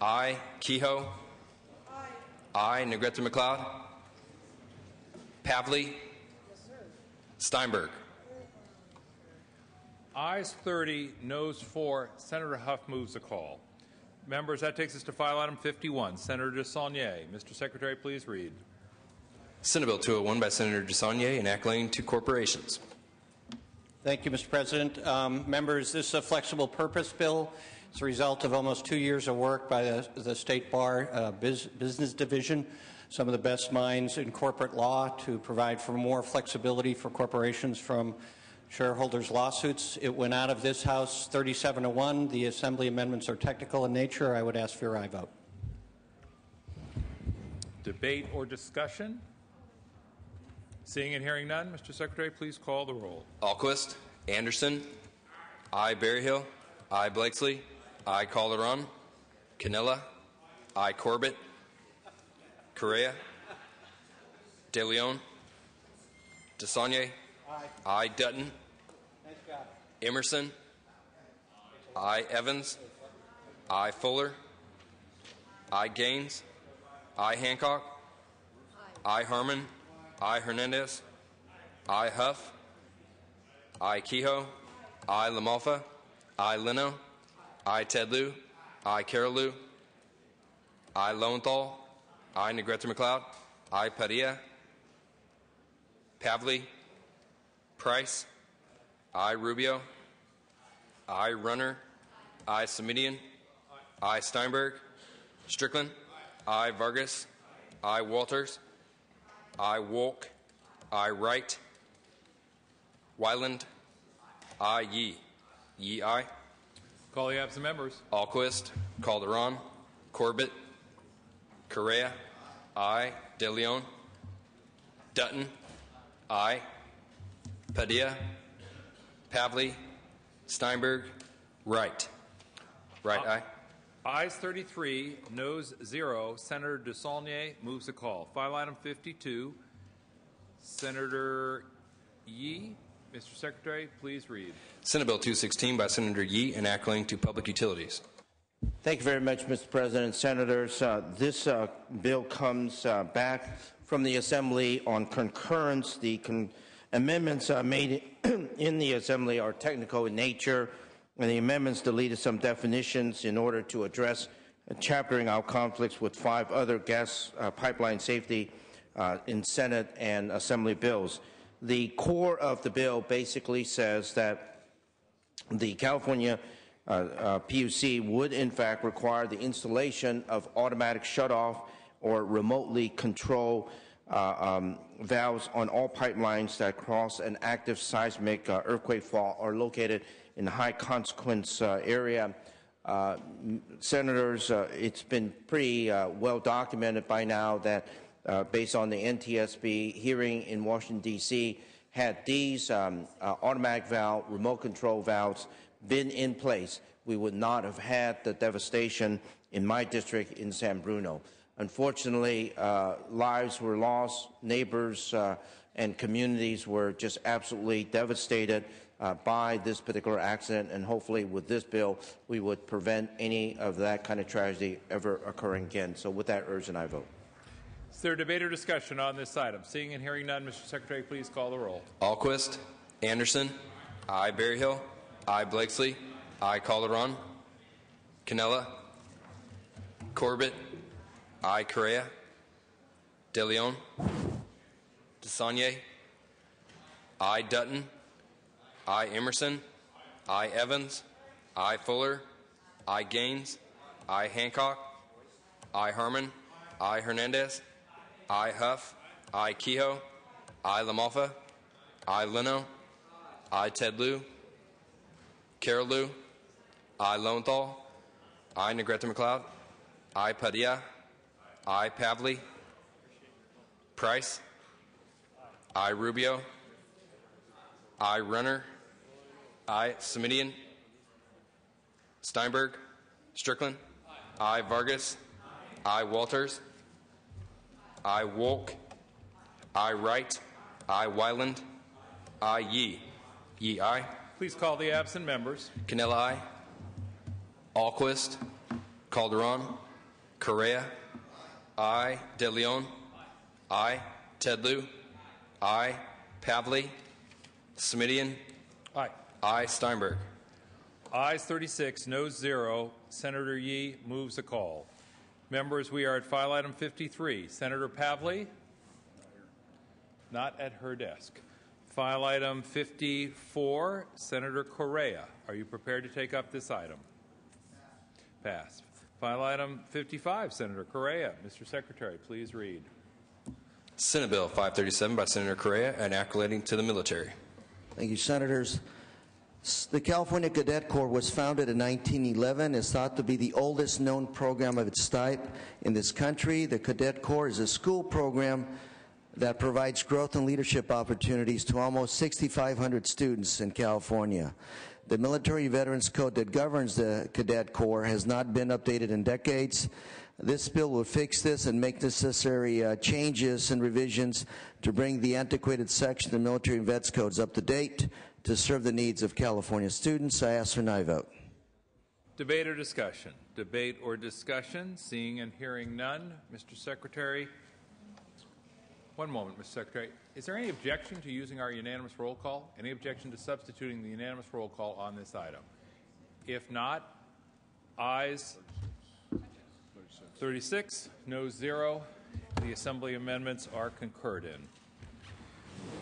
I. Kehoe, I. Negrete McLeod, Pavley, Steinberg. Ayes 30, noes 4. Senator Huff moves the call. Members, that takes us to file item 51. Senator DeSaulnier. Mr. Secretary, please read. Senate Bill 201 by Senator DeSaulnier, an act relating to corporations. Thank you, Mr. President. Members, this is a flexible purpose bill. It's a result of almost 2 years of work by the State Bar Business Division, some of the best minds in corporate law to provide for more flexibility for corporations from shareholders' lawsuits. It went out of this House 37-1. The Assembly amendments are technical in nature. I would ask for your aye vote. Debate or discussion? Seeing and hearing none, Mr. Secretary, please call the roll. Alquist, Anderson, I. Berryhill, I. Blakesley, I. Calderon, Canella, I. Corbett, Correa, De Leon, DeSaulnier, I. Dutton, Emerson, I. Evans, I. Fuller, I. Gaines, I. Hancock, I. Harmon, I. Hernandez, I. Huff, I. Kehoe, I. LaMalfa, I. Leno, I. Ted Lieu, I. Carol Lieu, I. Lowenthal, I. Negrete McLeod, I. Padilla, Pavley, Price, I. Rubio, I. Runner, I. Semidian, I. Steinberg, Strickland, I. Vargas, I. Walters, I. Wolk, I. Wright, Wyland, I. Yee. Yee, aye. Call the absent members. Alquist, Calderon, Corbett, Correa, I. De Leon, Dutton, I. Padilla, Pavley, Steinberg, Wright. Wright, aye. Ayes 33, noes 0. Senator DeSaulnier moves the call. File item 52. Senator Yee. Mr. Secretary, please read. Senate Bill 216 by Senator Yee, enacting to public utilities. Thank you very much, Mr. President. Senators, this bill comes back from the Assembly on concurrence. The amendments made in the Assembly are technical in nature, and the amendments deleted some definitions in order to address chaptering out conflicts with 5 other gas pipeline safety in Senate and Assembly bills. The core of the bill basically says that the California PUC would in fact require the installation of automatic shutoff or remotely control valves on all pipelines that cross an active seismic earthquake fault or located in a high consequence area. Senators, it's been pretty well documented by now that based on the NTSB hearing in Washington, D.C., had these automatic valve, remote control valves been in place, we would not have had the devastation in my district in San Bruno. Unfortunately, lives were lost, neighbors and communities were just absolutely devastated by this particular accident, and hopefully with this bill, we would prevent any of that kind of tragedy ever occurring again. So with that, urge and I vote. Is there debate or discussion on this item? Seeing and hearing none, Mr. Secretary, please call the roll. Alquist, Anderson, I. Berryhill, I. Blakesley, I. Calderon, Canella, Corbett, I. Correa, De Leon, DeSaulnier, I. Dutton, I. Emerson, I. Evans, I. Fuller, I. Gaines, I. Hancock, I. Harmon, I. Hernandez, I. Huff, I. Kehoe, I. LaMalfa, I. Leno, I. Ted Lieu, Carol Lieu, I. Lowenthal, I. Negrete McLeod, I. Padilla, I. Pavley, Price, I. Rubio, I. Runner, I. Semidian, Steinberg, Strickland, I. Vargas, I. Walters, I. Wolk, I. Wright, I. Wyland, I. Yee. Yee, aye. Please call the absent members. Canella, aye. Alquist, Calderon, Correa, I. De Leon, I. Ted Lieu, I. Pavley, Semidian, Aye. I. Steinberg. Ayes 36, noes 0. Senator Yee moves the call. Members, we are at file item 53. Senator Pavley? Not at her desk. File item 54, Senator Correa. Are you prepared to take up this item? Pass. File item 55, Senator Correa. Mr. Secretary, please read. Senate Bill 537 by Senator Correa, enacting to the military. Thank you, Senators. The California Cadet Corps was founded in 1911. It's thought to be the oldest known program of its type in this country. The Cadet Corps is a school program that provides growth and leadership opportunities to almost 6,500 students in California. The Military Veterans Code that governs the Cadet Corps has not been updated in decades. This bill will fix this and make necessary changes and revisions to bring the antiquated section of the Military Vets Codes up to date to serve the needs of California students. I ask for an aye vote. Debate or discussion? Debate or discussion? Seeing and hearing none. Mr. Secretary. One moment, Mr. Secretary. Is there any objection to using our unanimous roll call? Any objection to substituting the unanimous roll call on this item? If not, ayes 36, no 0. The Assembly amendments are concurred in.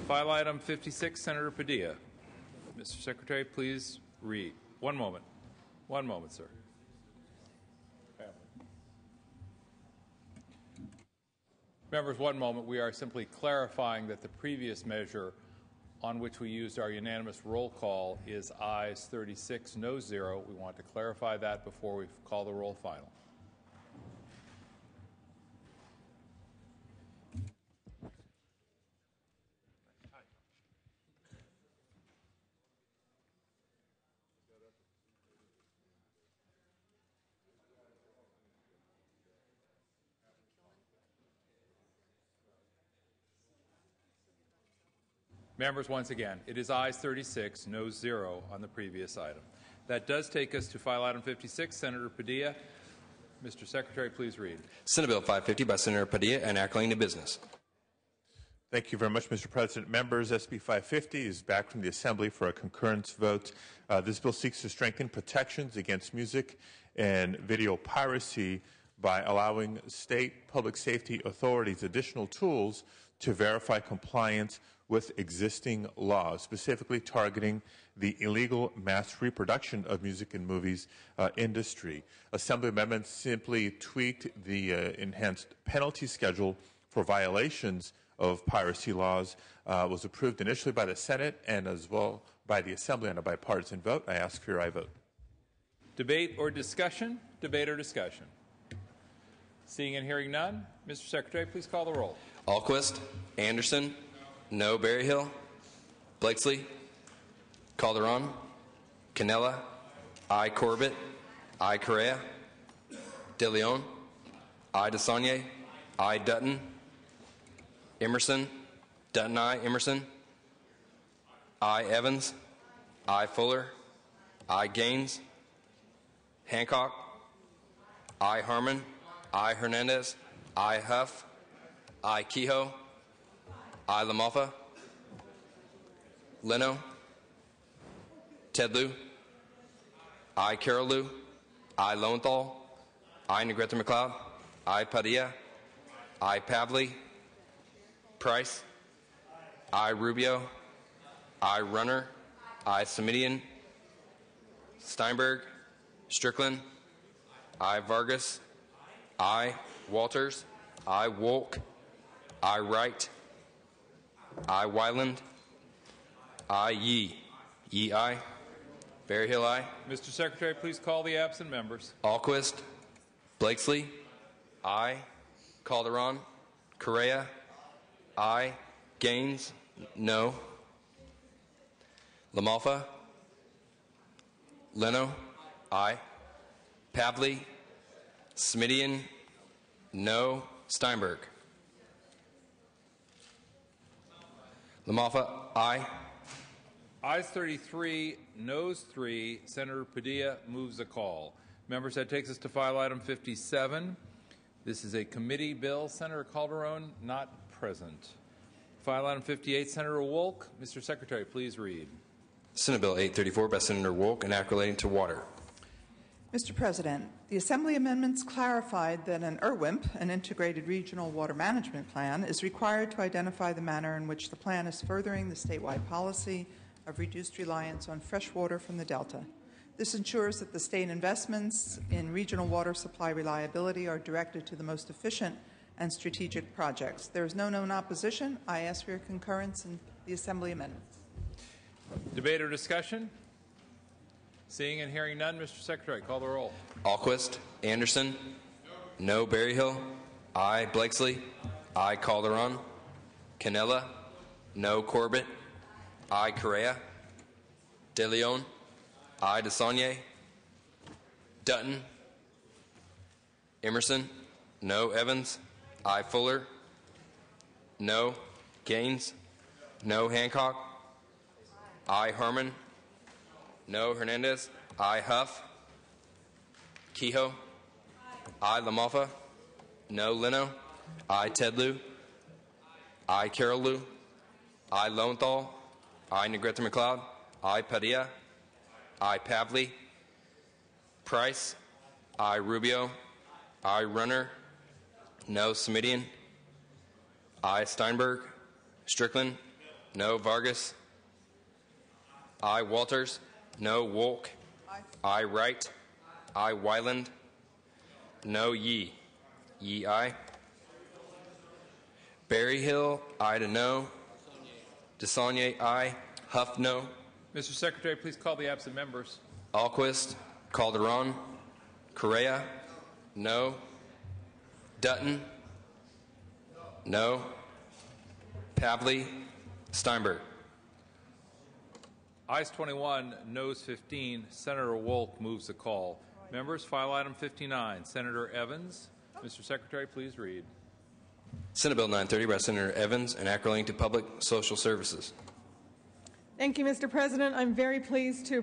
File item 56, Senator Padilla. Mr. Secretary, please read. One moment. One moment, sir. Members, one moment. We are simply clarifying that the previous measure on which we used our unanimous roll call is ayes 36, no 0. We want to clarify that before we call the roll final. Members, once again, it is ayes 36, no 0 on the previous item. That does take us to file item 56, Senator Padilla. Mr. Secretary, please read. Senate Bill 550 by Senator Padilla and Ackling to business. Thank you very much, Mr. President. Members, SB 550 is back from the Assembly for a concurrence vote. This bill seeks to strengthen protections against music and video piracy by allowing state public safety authorities additional tools to verify compliance with existing laws, specifically targeting the illegal mass reproduction of music and movies industry. Assembly amendments simply tweaked the enhanced penalty schedule for violations of piracy laws, was approved initially by the Senate and as well by the Assembly on a bipartisan vote. I ask for your aye vote. Debate or discussion? Debate or discussion? Seeing and hearing none, Mr. Secretary, please call the roll. Alquist, Anderson, no Berryhill, Blakesley, Calderon, Canella, I Corbett, I Correa, De Leon, I DeSaulnier, I Dutton, Emerson, Dutton I Emerson, I Evans, I Fuller, I Gaines, Hancock, I Harmon, I Hernandez, I Huff, I Kehoe, I LaMalfa, Leno, Ted Lieu, I Carol Lieu, I Lowenthal, I Negrete McLeod, I Padilla, I Pavley, Price, I Rubio, I Runner, I Semidian, Steinberg, Strickland, I Vargas, I Walters, I Wolk, I Wright, I Wyland, I Yee. Yee, aye. Berryhill, aye. Mr. Secretary, please call the absent members. Alquist, Blakesley, aye. Calderon, Correa, aye. Gaines, no. LaMalfa, Leno, aye. Pavley, Smidian, no. Steinberg. LaMalfa, aye. Ayes 33, noes 3. Senator Padilla moves a call. Members, that takes us to file item 57. This is a committee bill. Senator Calderon not present. File item 58, Senator Wolk. Mr. Secretary, please read. Senate Bill 834 by Senator Wolk and Act relating to water. Mr. President, the Assembly amendments clarified that an IRWIMP, an Integrated Regional Water Management Plan, is required to identify the manner in which the plan is furthering the statewide policy of reduced reliance on fresh water from the Delta. This ensures that the state investments in regional water supply reliability are directed to the most efficient and strategic projects. There is no known opposition. I ask for your concurrence in the Assembly amendments. Debate or discussion? Seeing and hearing none, Mr. Secretary, call the roll. Alquist. Anderson. No. Berryhill. Aye. Blakesley. Aye. Calderon. Canella. No. Corbett. Aye. Correa. De Leon. Aye. DeSaulnier. Dutton. Emerson. No. Evans. Aye. Fuller. No. Gaines. No. Hancock. Aye. Harmon. No. Hernandez. Aye. Huff. Kehoe. Aye. LaMalfa. No. Leno. Aye. Tedlew. Aye. Carol Liu. Aye. Lowenthal. Aye. Negrete McLeod. Aye. Padilla. Aye. Pavley. Price. Aye. Rubio. Aye. Runner. No. Semidian. Aye. Steinberg. Strickland. No. Vargas. Aye. Walters. No. Wolk. Aye. Wright. Aye. Wyland. No. Yee. Yee. Aye. Berryhill. Aye to no. DeSaulnier. Aye. Huff. No. Mr. Secretary, please call the absent members. Alquist. Calderon. Correa. No. Dutton. No. Pavley. Steinberg. Ayes 21, noes 15. Senator Wolk moves the call. Members, file item 59. Senator Evans. Mr. Secretary, please read. Senate Bill 930 by Senator Evans, an act relating to public social services. Thank you, Mr. President. I'm very pleased to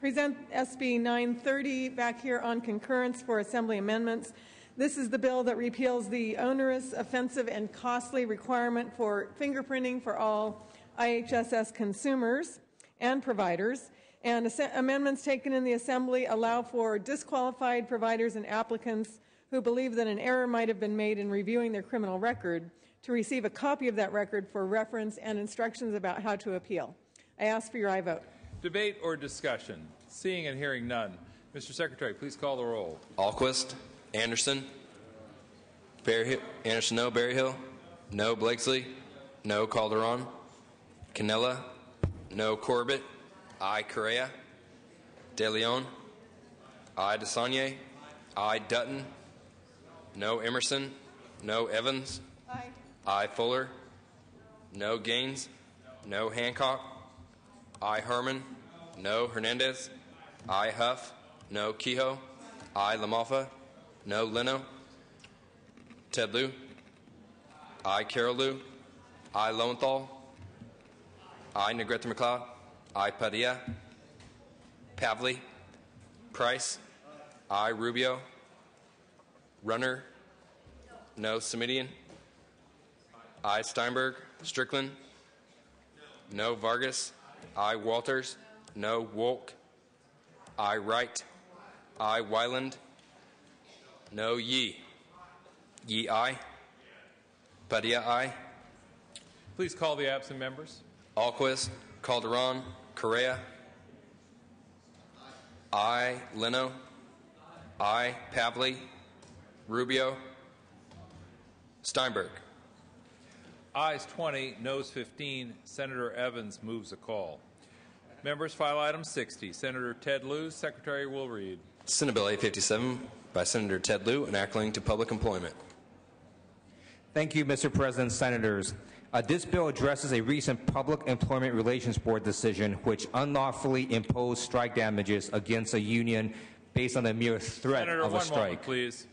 present SB 930 back here on concurrence for Assembly amendments. This is the bill that repeals the onerous, offensive, and costly requirement for fingerprinting for all IHSS consumers and providers. And amendments taken in the Assembly allow for disqualified providers and applicants who believe that an error might have been made in reviewing their criminal record to receive a copy of that record for reference and instructions about how to appeal. I ask for your aye vote. Debate or discussion? Seeing and hearing none. Mr. Secretary, please call the roll. Alquist. Anderson. Anderson, no. Berryhill. No. Blakesley. No. Calderon. Canella. No. Corbett. Aye. Correa. De Leon. Aye. DeSaulnier. Aye. Dutton. No. Emerson. No. Evans. Aye. Aye. Fuller. No. Gaines. No. Hancock. Aye. Harmon. No. Hernandez. Aye. Huff. No. Kehoe. Aye. LaMalfa. No. Leno. Tedlew. Aye. Carol Liu. Aye. Lowenthal. Aye. Negrete McLeod. Aye. Padilla. Pavley. Price. Aye. Rubio. Runner. No. Semidian. Aye. Steinberg. Strickland. No. Vargas. Aye. Walters. No. Wolk. Aye. Wright. Aye. Wyland. No. Yee. Yee. Aye. Padilla. Aye. Please call the absent members. Alquist. Calderon. Correa. Aye. Leno. Aye. Pavley. Rubio. Steinberg. Ayes 20, noes 15. Senator Evans moves the call. Members, file item 60. Senator Ted Lieu, Secretary will read. Senate Bill 857 by Senator Ted Lieu, an act relating to public employment. Thank you, Mr. President, Senators. This bill addresses a recent Public Employment Relations Board decision which unlawfully imposed strike damages against a union based on the mere threat Senator, of a strike. Moment, please.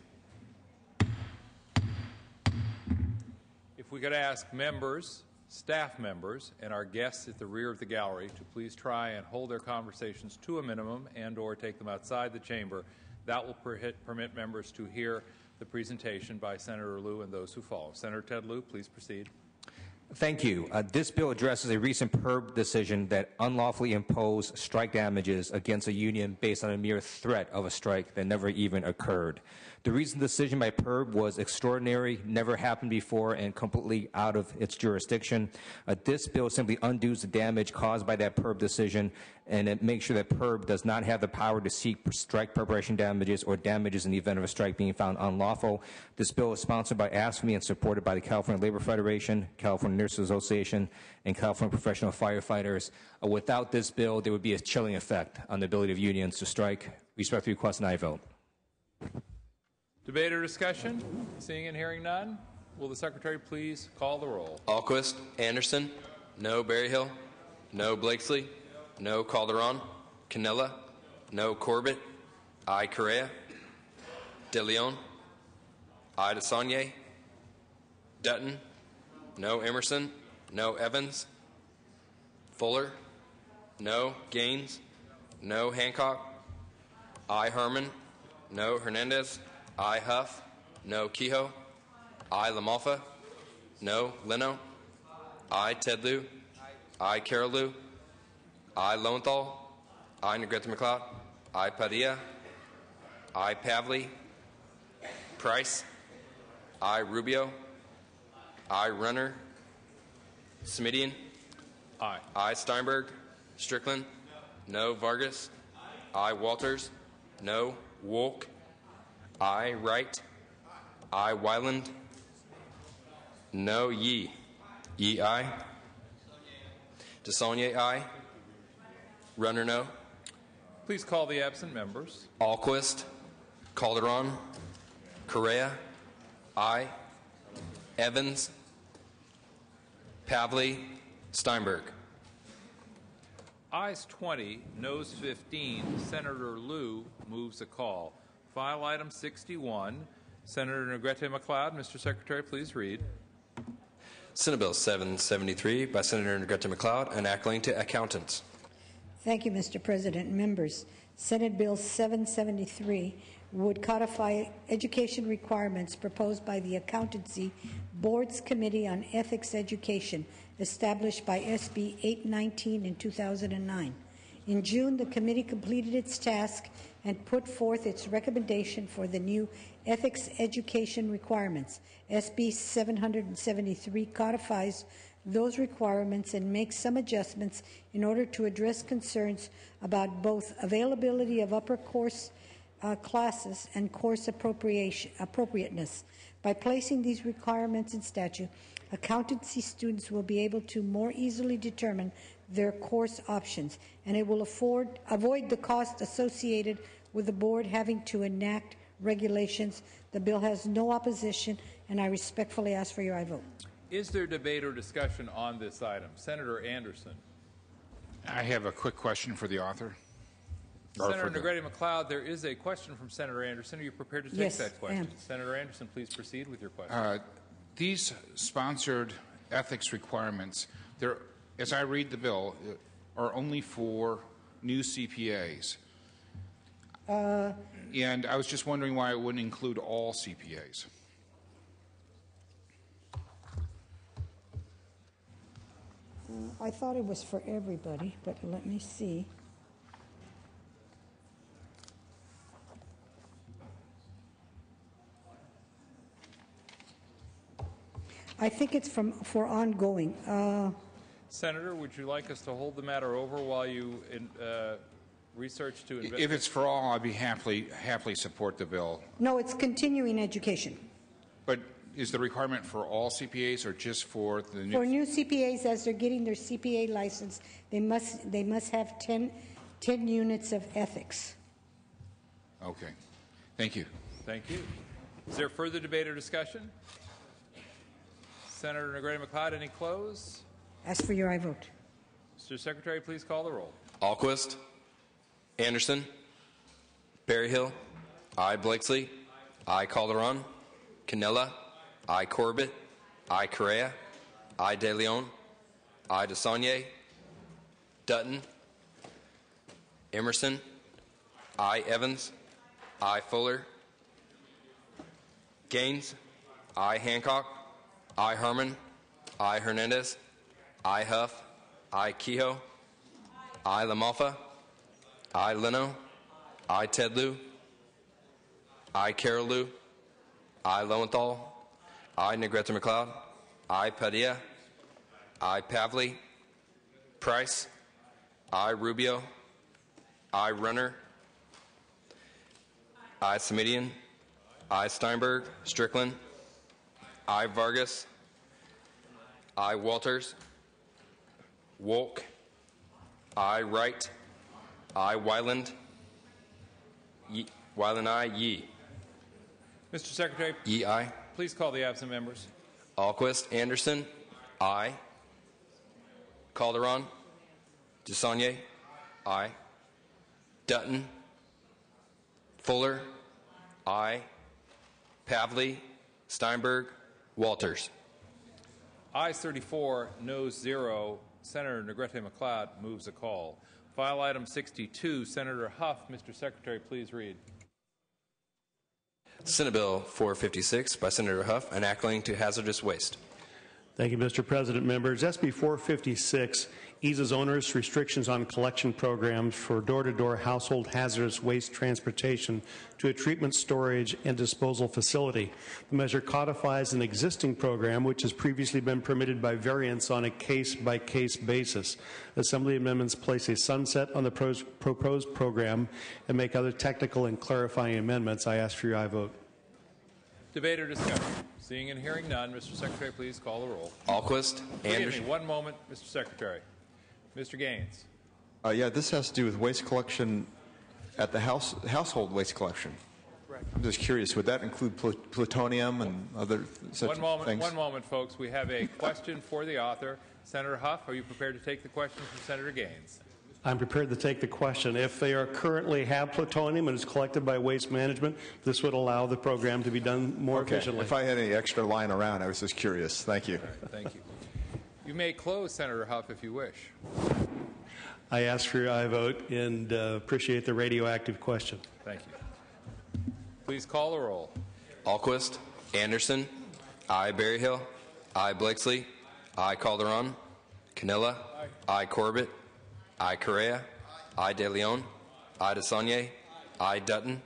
If we could ask members, staff members, and our guests at the rear of the gallery to please try and hold their conversations to a minimum and/or take them outside the chamber. That will permit members to hear the presentation by Senator Lieu and those who follow. Senator Ted Lieu, please proceed. Thank you. This bill addresses a recent PERB decision that unlawfully imposed strike damages against a union based on a mere threat of a strike that never even occurred. The recent decision by PERB was extraordinary, never happened before, and completely out of its jurisdiction. This bill simply undoes the damage caused by that PERB decision, and it makes sure that PERB does not have the power to seek strike preparation damages or damages in the event of a strike being found unlawful. This bill is sponsored by AFSCME and supported by the California Labor Federation, California Nurses Association, and California Professional Firefighters. Without this bill, there would be a chilling effect on the ability of unions to strike. Respectfully request an aye vote. Debate or discussion? Seeing and hearing none, will the Secretary please call the roll? Alquist, Anderson, no Berryhill, no Blakesley, no Calderon, Canella, no Corbett, aye Correa, De Leon, aye DeSaulnier, Dutton, no Emerson, no Evans, Fuller, no Gaines, no Hancock, aye Herman, no Hernandez, aye Huff, no Kehoe, aye LaMalfa, no Leno, aye Ted Lieu, aye Carol Lieu, aye Lowenthal, aye Negrete McLeod, aye Padilla, aye Pavley, Price, aye Rubio, aye Runner, Smidian, aye Steinberg, Strickland, no Vargas, aye Walters, no Wolk, aye Wright, aye Wyland, no Yee. Yee aye. DeSaulnier aye. Runner no. Please call the absent members. Alquist, Calderon, Correa, aye. Evans, Pavley, Steinberg. Ayes 20, noes 15. Senator Lieu moves a call. File item 61. Senator Negrete McLeod. Mr. Secretary, please read. Senate Bill 773 by Senator Negrete McLeod, enacting to accountants. Thank you, Mr. President and members. Senate Bill 773 would codify education requirements proposed by the Accountancy Board's Committee on Ethics Education, established by SB 819 in 2009. In June, the committee completed its task and put forth its recommendation for the new ethics education requirements. SB 773 codifies those requirements and makes some adjustments in order to address concerns about both availability of upper course classes and course appropriateness. By placing these requirements in statute, accountancy students will be able to more easily determine their course options, and it will avoid the cost associated with the board having to enact regulations. The bill has no opposition, and I respectfully ask for your aye vote. Is there debate or discussion on this item? Senator Anderson. I have a quick question for the author. Senator Negrete McLeod, there is a question from Senator Anderson. Are you prepared to take that question? Senator Anderson, please proceed with your question. These sponsored ethics requirements, as I read the bill, are only for new CPAs. And I was just wondering why it wouldn't include all CPAs. I thought it was for everybody, but let me see. I think it's for ongoing. Senator, would you like us to hold the matter over while you research to investigate? If it's for all, I'd be happily support the bill. No, it's continuing education. But is the requirement for all CPAs or just for the new? For new CPAs, as they're getting their CPA license, they must have 10 units of ethics. Okay. Thank you. Thank you. Is there further debate or discussion? Senator Negrete McLeod, any close? Ask for your aye vote. Mr. Secretary, please call the roll. Alquist, Anderson, Berryhill, aye Blakesley, aye Calderon, Canella, aye Corbett, aye Correa, aye De Leon, aye DeSaulnier, Dutton, Emerson, aye Evans, aye Fuller, Gaines, aye Hancock, aye Herman, aye Hernandez, aye Huff, aye Kehoe, aye LaMalfa, aye Leno, aye Ted Lieu, aye Carol Lieu, aye Lowenthal, aye Negrete McLeod, aye Padilla, aye Pavley, Price, aye Rubio, aye Runner, aye Smidian, aye Steinberg, Strickland, aye Vargas, I. Walters. Wolk. I. Wright. I. Wyland. Wyland, I. Yee. Mr. Secretary, Yee, I. please call the absent members. Alquist. Anderson. I. Calderon. DeSaulnier. I. Dutton. Fuller. I. Pavley. Steinberg. Walters. Ayes 34, noes 0. Senator Negrete McLeod moves a call. File item 62, Senator Huff. Mr. Secretary, please read. Senate Bill 456 by Senator Huff, an act relating to hazardous waste. Thank you, Mr. President. Members, SB 456 eases onerous restrictions on collection programs for door-to-door household hazardous waste transportation to a treatment, storage, and disposal facility. The measure codifies an existing program which has previously been permitted by variance on a case-by-case basis. Assembly amendments place a sunset on the proposed program and make other technical and clarifying amendments. I ask for your aye vote. Debate or discussion? Seeing and hearing none, Mr. Secretary, please call the roll. Alquist. Anderson. One moment, Mr. Secretary. Mr. Gaines. Yeah, this has to do with waste collection at the household waste collection. Correct. I'm just curious, would that include plutonium and other such things? One moment, folks. We have a question for the author. Senator Huff, are you prepared to take the question from Senator Gaines? I'm prepared to take the question. If they are currently have plutonium and is collected by Waste Management, this would allow the program to be done more efficiently. If I had any extra lying around, I was just curious. Thank you. Right, thank you. You may close, Senator Huff, if you wish. I ask for your aye vote and appreciate the radioactive question. Thank you. Please call the roll. Alquist. Anderson. I. Berryhill. I. Blakesley. I. Calderon. Canella. I. Corbett. I. Correa. I. De Leon. I. DeSaulnier. I. Dutton.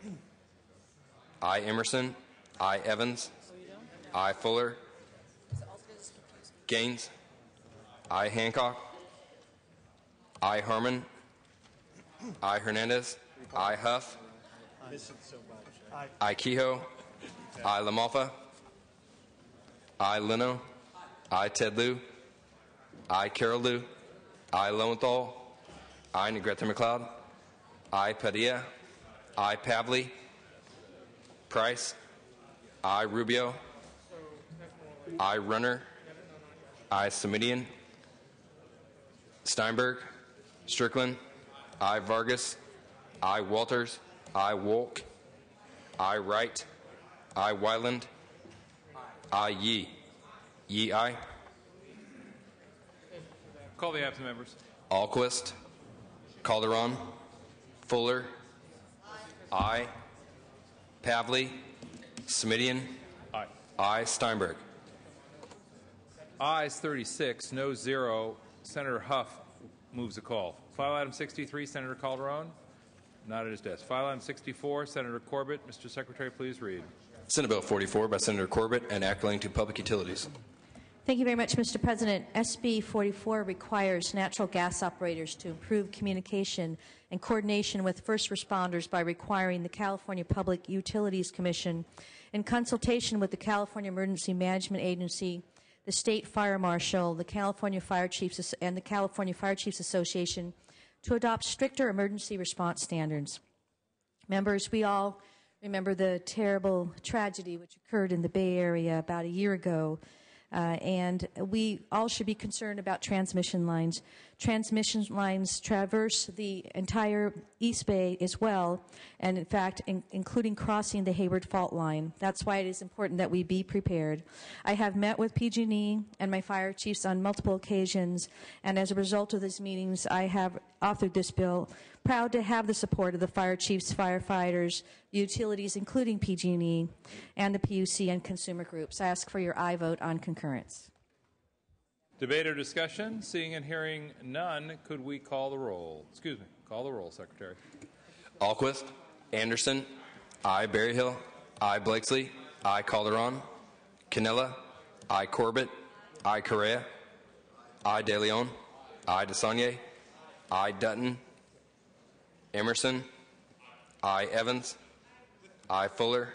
I. Emerson. I. Evans. I. Fuller. Gaines. I. Hancock. I. Harmon. I. Hernandez. I. Huff. I. Kehoe. I. LaMalfa. I. Leno. I. Ted Lieu. I. Carol Lieu. I. Lowenthal. I. Negrete McLeod. I. Padilla. I. Pavley. Price. I. Rubio. I. Runner. I. Semidian. Steinberg. Strickland. I. Vargas. I. Walters. I. Wolk. I. Wright. I. Wyland. I. Yee. Yee, I. Call the absent members. Alquist. Calderon. Fuller. I. Pavley. Semidian. Aye. I. Steinberg. Ayes 36, no 0. Senator Huff moves the call. File item 63, Senator Calderon. Not at his desk. File item 64, Senator Corbett. Mr. Secretary, please read. Senate Bill 44 by Senator Corbett, an act relating to public utilities. Thank you very much, Mr. President. SB 44 requires natural gas operators to improve communication and coordination with first responders by requiring the California Public Utilities Commission, in consultation with the California Emergency Management Agency, the State Fire Marshal, the California Fire Chiefs, and the California Fire Chiefs Association, to adopt stricter emergency response standards. Members, we all remember the terrible tragedy which occurred in the Bay Area about a year ago. And we all should be concerned about transmission lines. Transmission lines traverse the entire East Bay as well, and in fact, including crossing the Hayward Fault Line. That's why it is important that we be prepared. I have met with PG&E and my fire chiefs on multiple occasions, and as a result of these meetings, I have authored this bill. Proud to have the support of the fire chiefs, firefighters, utilities, including PG&E, and the PUC and consumer groups. I ask for your aye vote on concurrence. Debate or discussion? Seeing and hearing none, could we call the roll? Excuse me. Call the roll, Secretary. Alquist. Anderson. I. Berryhill. I. Blakesley. I. Calderon. Canella. I. Corbett. I. Correa. I. De Leon. I. DeSaulnier. I. Dutton. Emerson. I. Evans. I. Fuller.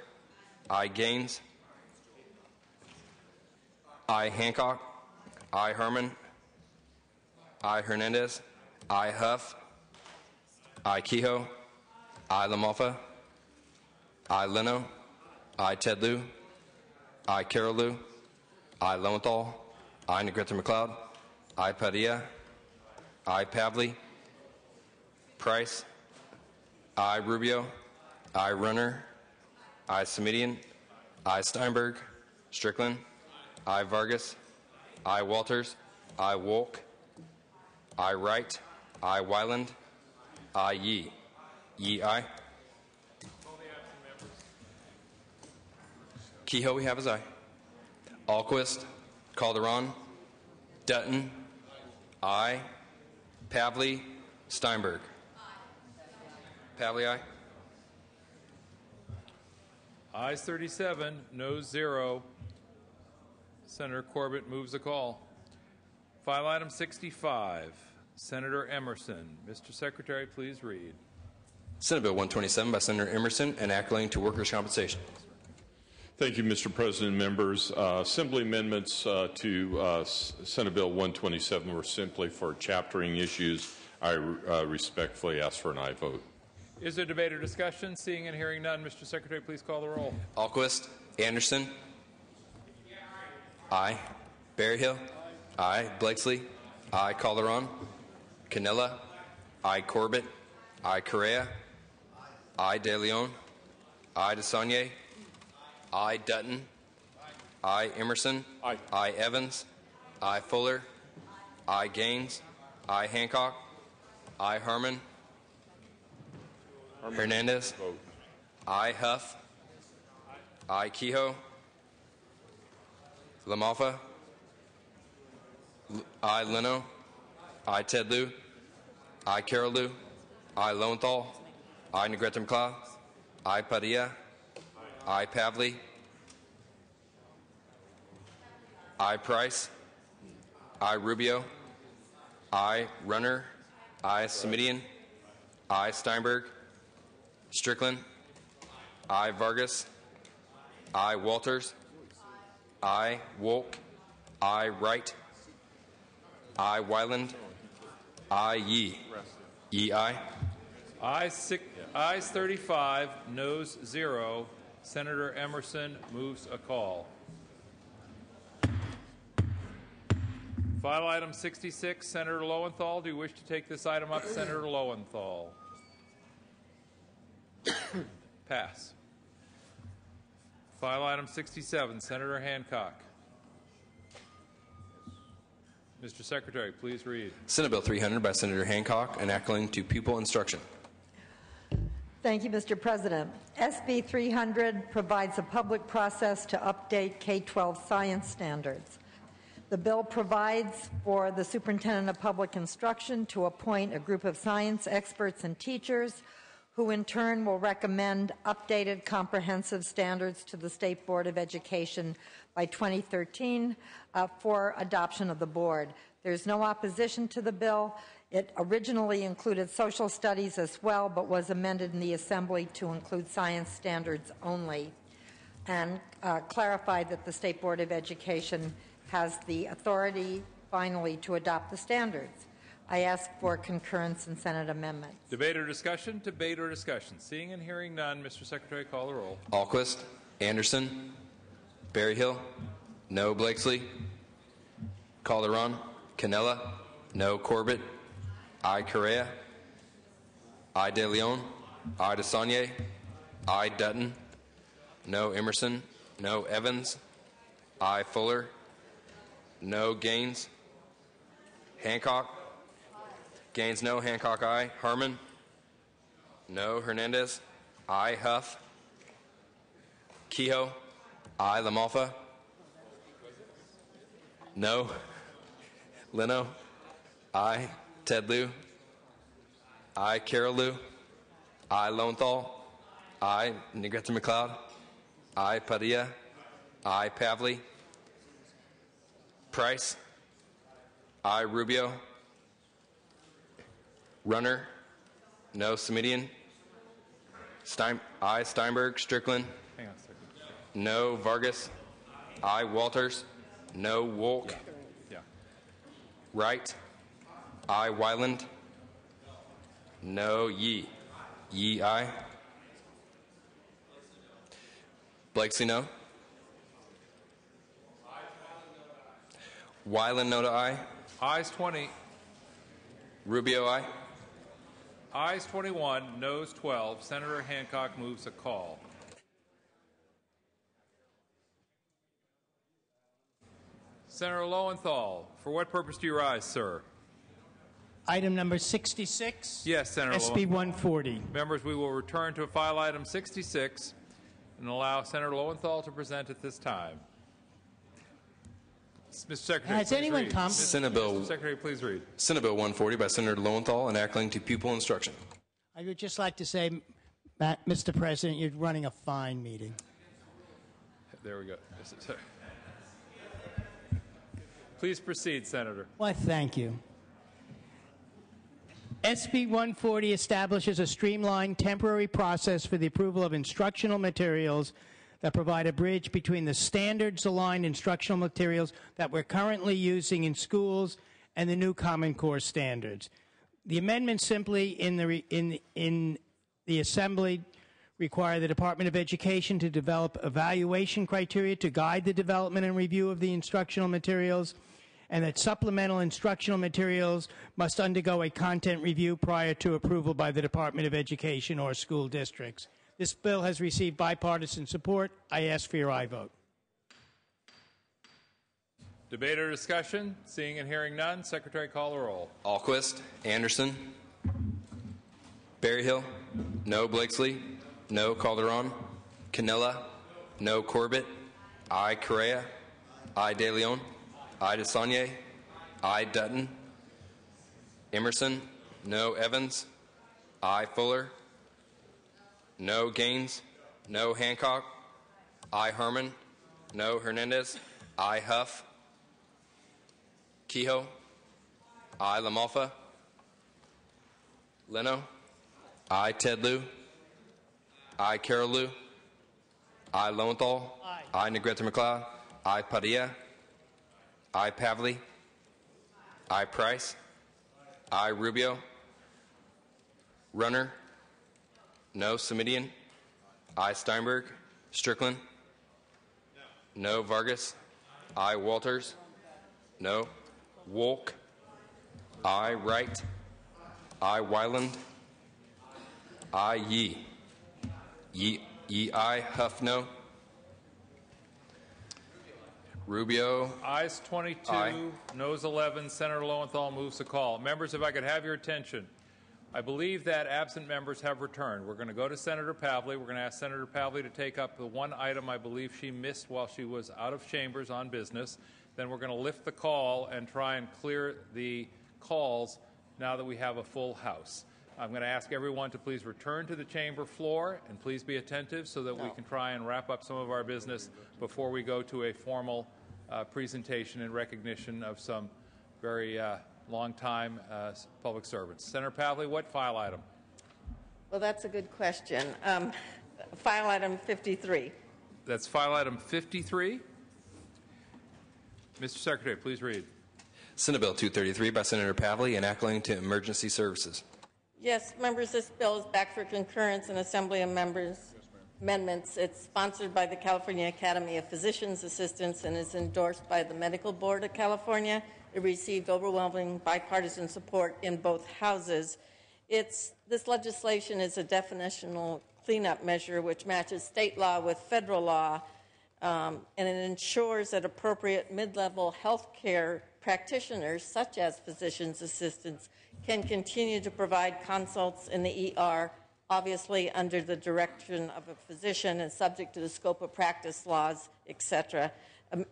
I. Gaines. I. Hancock. I. Herman, I. Hernandez, I. Huff, I. Kehoe, I. LaMalfa, I. Leno, I. Ted Lieu, I. Carol Lieu, I. Lowenthal, I. Negrete McLeod, I. Padilla, I. Pavley, Price, I. Rubio, I. Runner, I. Semidian, I. Steinberg, Strickland, I. Vargas, I. Walters, I. Wolk, I. Wright, I. Wyland, I. Yee. Yee, aye. Kehoe, we have as aye. Alquist, Calderon, Dutton, aye. Pavley, Steinberg. Pavley, aye. Ayes 37, noes 0. Senator Corbett moves the call. File item 65, Senator Emerson. Mr. Secretary, please read. Senate Bill 127 by Senator Emerson, enacting to workers' compensation. Thank you, Mr. President. Members, Assembly amendments to Senate Bill 127 were simply for chaptering issues. I respectfully ask for an aye vote. Is there debate or discussion? Seeing and hearing none, Mr. Secretary, please call the roll. Alquist, Anderson, aye. Berryhill, aye. Blakesley, aye. Calderon, Canella, aye. Corbett, aye. Correa, aye. De Leon, aye. DeSaulnier, aye. Dutton, aye. Emerson, aye. Evans, aye. Fuller, aye. Gaines, aye. Hancock, aye. Harmon, Hernandez, aye. Huff, aye. Kehoe, LaMalfa, aye. Leno, aye. Ted Lieu, aye. Carol Lieu, aye. Lowenthal, aye. Negrete McLeod, aye. Padilla, aye. Pavley, aye. Price, aye. Rubio, aye. Runner, aye. Semidian, aye. Steinberg, Strickland, aye. Vargas, aye. Walters, aye. Wolk, aye. Wright, aye. Wyland, aye. Yee. Yee, aye. Ayes 35, noes 0. Senator Emerson moves a call. File item 66, Senator Lowenthal. Do you wish to take this item up, Senator Lowenthal? Pass. File item 67, Senator Hancock. Mr. Secretary, please read. Senate Bill 300 by Senator Hancock, enacting to pupil instruction. Thank you, Mr. President. SB 300 provides a public process to update K-12 science standards. The bill provides for the Superintendent of Public Instruction to appoint a group of science experts and teachers who in turn will recommend updated comprehensive standards to the State Board of Education by 2013 for adoption of the board. There's no opposition to the bill. It originally included social studies as well, but was amended in the Assembly to include science standards only, and clarified that the State Board of Education has the authority finally to adopt the standards. I ask for concurrence in Senate amendments. Debate or discussion? Debate or discussion? Seeing and hearing none, Mr. Secretary, call the roll. Alquist, Anderson, Berryhill, no. Blakesley, Calderon, Canella, no. Corbett, aye. Correa, aye. De Leon, aye. DeSaulnier, aye. Dutton, no. Emerson, no. Evans, aye. Fuller, no. Gaines, Hancock, Gaines, no. Hancock, aye. Harmon, no. Hernandez, aye. Huff, Kehoe, aye. LaMalfa, no. Leno, aye. Ted Lieu, aye. Carol Lieu, aye. Lowenthal, aye. Negrete McLeod, aye. Padilla, aye. Pavley, Price, aye. Rubio, Runner, no. Semidian, aye. Steinberg, Strickland, Hang on a second. no. Vargas, aye. Walters, no. Wolk, Wright. I. Wyland. No. Yee. Yee, aye. Blakeslee, no. Wyland, no to aye. Ayes 20. Rubio, aye. Ayes 21, noes 12. Senator Hancock moves a call. Senator Lowenthal, for what purpose do you rise, sir? Item number 66. Yes, Senator SB 140. Members, we will return to file item 66 and allow Senator Lowenthal to present at this time. Mr. Secretary, Has please anyone read. come? Senate Bill. Mr. Secretary, please read. Senate Bill 140 by Senator Lowenthal enacting to pupil instruction. I would just like to say, Mr. President, you're running a fine meeting. There we go. Please proceed, Senator. Why, thank you. SB 140 establishes a streamlined temporary process for the approval of instructional materials that provide a bridge between the standards-aligned instructional materials that we're currently using in schools and the new Common Core standards. The amendments simply in the Assembly require the Department of Education to develop evaluation criteria to guide the development and review of the instructional materials, and that supplemental instructional materials must undergo a content review prior to approval by the Department of Education or school districts. This bill has received bipartisan support. I ask for your aye vote. Debate or discussion? Seeing and hearing none, Secretary, call the roll. Alquist. Anderson. Berryhill. No. Blakeslee. No. Calderon. Canella. No. Corbett. I. Correa. I. De Leon. I. DeSaulnier. I. Dutton. Emerson. No. Evans. I. Fuller. No. Gaines. No. Hancock. I. Harmon. No. Hernandez. I. Huff. Kehoe. I. LaMalfa. Leno. I. Ted Lieu. I. Carol Lieu. I. Lowenthal. I. Negrete McLeod. I. Padilla. I. Pavley. I. Price. I. Rubio. Runner. No. Semidian. I. Steinberg. Strickland. No. Vargas. I. Walters. No. Wolk. I. Wright. I. Wyland. I. Yee. Yee. I. Huff. No. Rubio. Ayes 22, Aye. noes 11. Senator Lowenthal moves the call. Members, if I could have your attention. I believe that absent members have returned. We're going to go to Senator Pavley. We're going to ask Senator Pavley to take up the one item I believe she missed while she was out of chambers on business. Then we're going to lift the call and try and clear the calls now that we have a full House. I'm going to ask everyone to please return to the chamber floor and please be attentive so that we can try and wrap up some of our business before we go to a formal presentation in recognition of some very long-time public servants. Senator Pavley, what file item? Well, that's a good question. File item 53. That's file item 53. Mr. Secretary, please read. Senate Bill 233 by Senator Pavley enacting to emergency services. Yes, members, this bill is back for concurrence and Assembly of Members amendments. It's sponsored by the California Academy of Physicians Assistants and is endorsed by the Medical Board of California. It received overwhelming bipartisan support in both houses. This legislation is a definitional cleanup measure which matches state law with federal law, and it ensures that appropriate mid-level health care practitioners, such as physicians' assistants, can continue to provide consults in the ER, obviously under the direction of a physician and subject to the scope of practice laws, etc.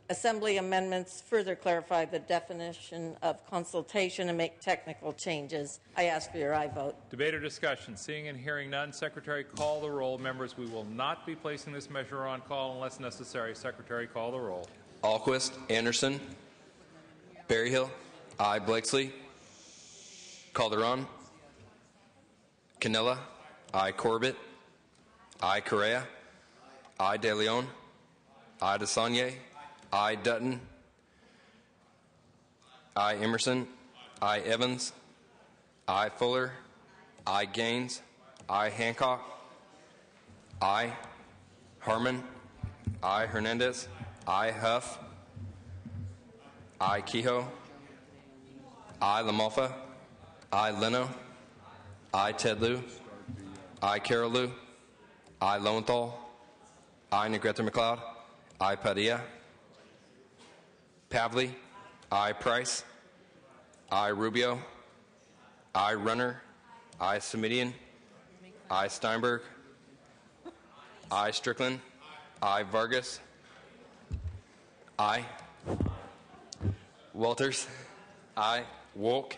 Assembly amendments further clarify the definition of consultation and make technical changes. I ask for your aye vote. Debate or discussion? Seeing and hearing none, Secretary, call the roll. Members, we will not be placing this measure on call unless necessary. Secretary, call the roll. Alquist. Anderson. Berryhill. I. Blakeslee. Calderon. Canella. I. Corbett. I. Correa. I. De Leon. I. DeSaulnier. I. Dutton. I. Emerson. I. Evans. I. Fuller. I. Gaines. I. Hancock. I. Harmon. I. Hernandez. I. Huff. I. Kehoe. I. LaMalfa. I. Leno. I. Ted Lieu. I. Carol Lieu. I. Lowenthal. I. Negrete McLeod. I. Padilla. Pavley. I. Price. I. Rubio. I. Runner. I. Semidian. I. Steinberg. I. Strickland. I. Vargas. I. Walters. I. Wolk.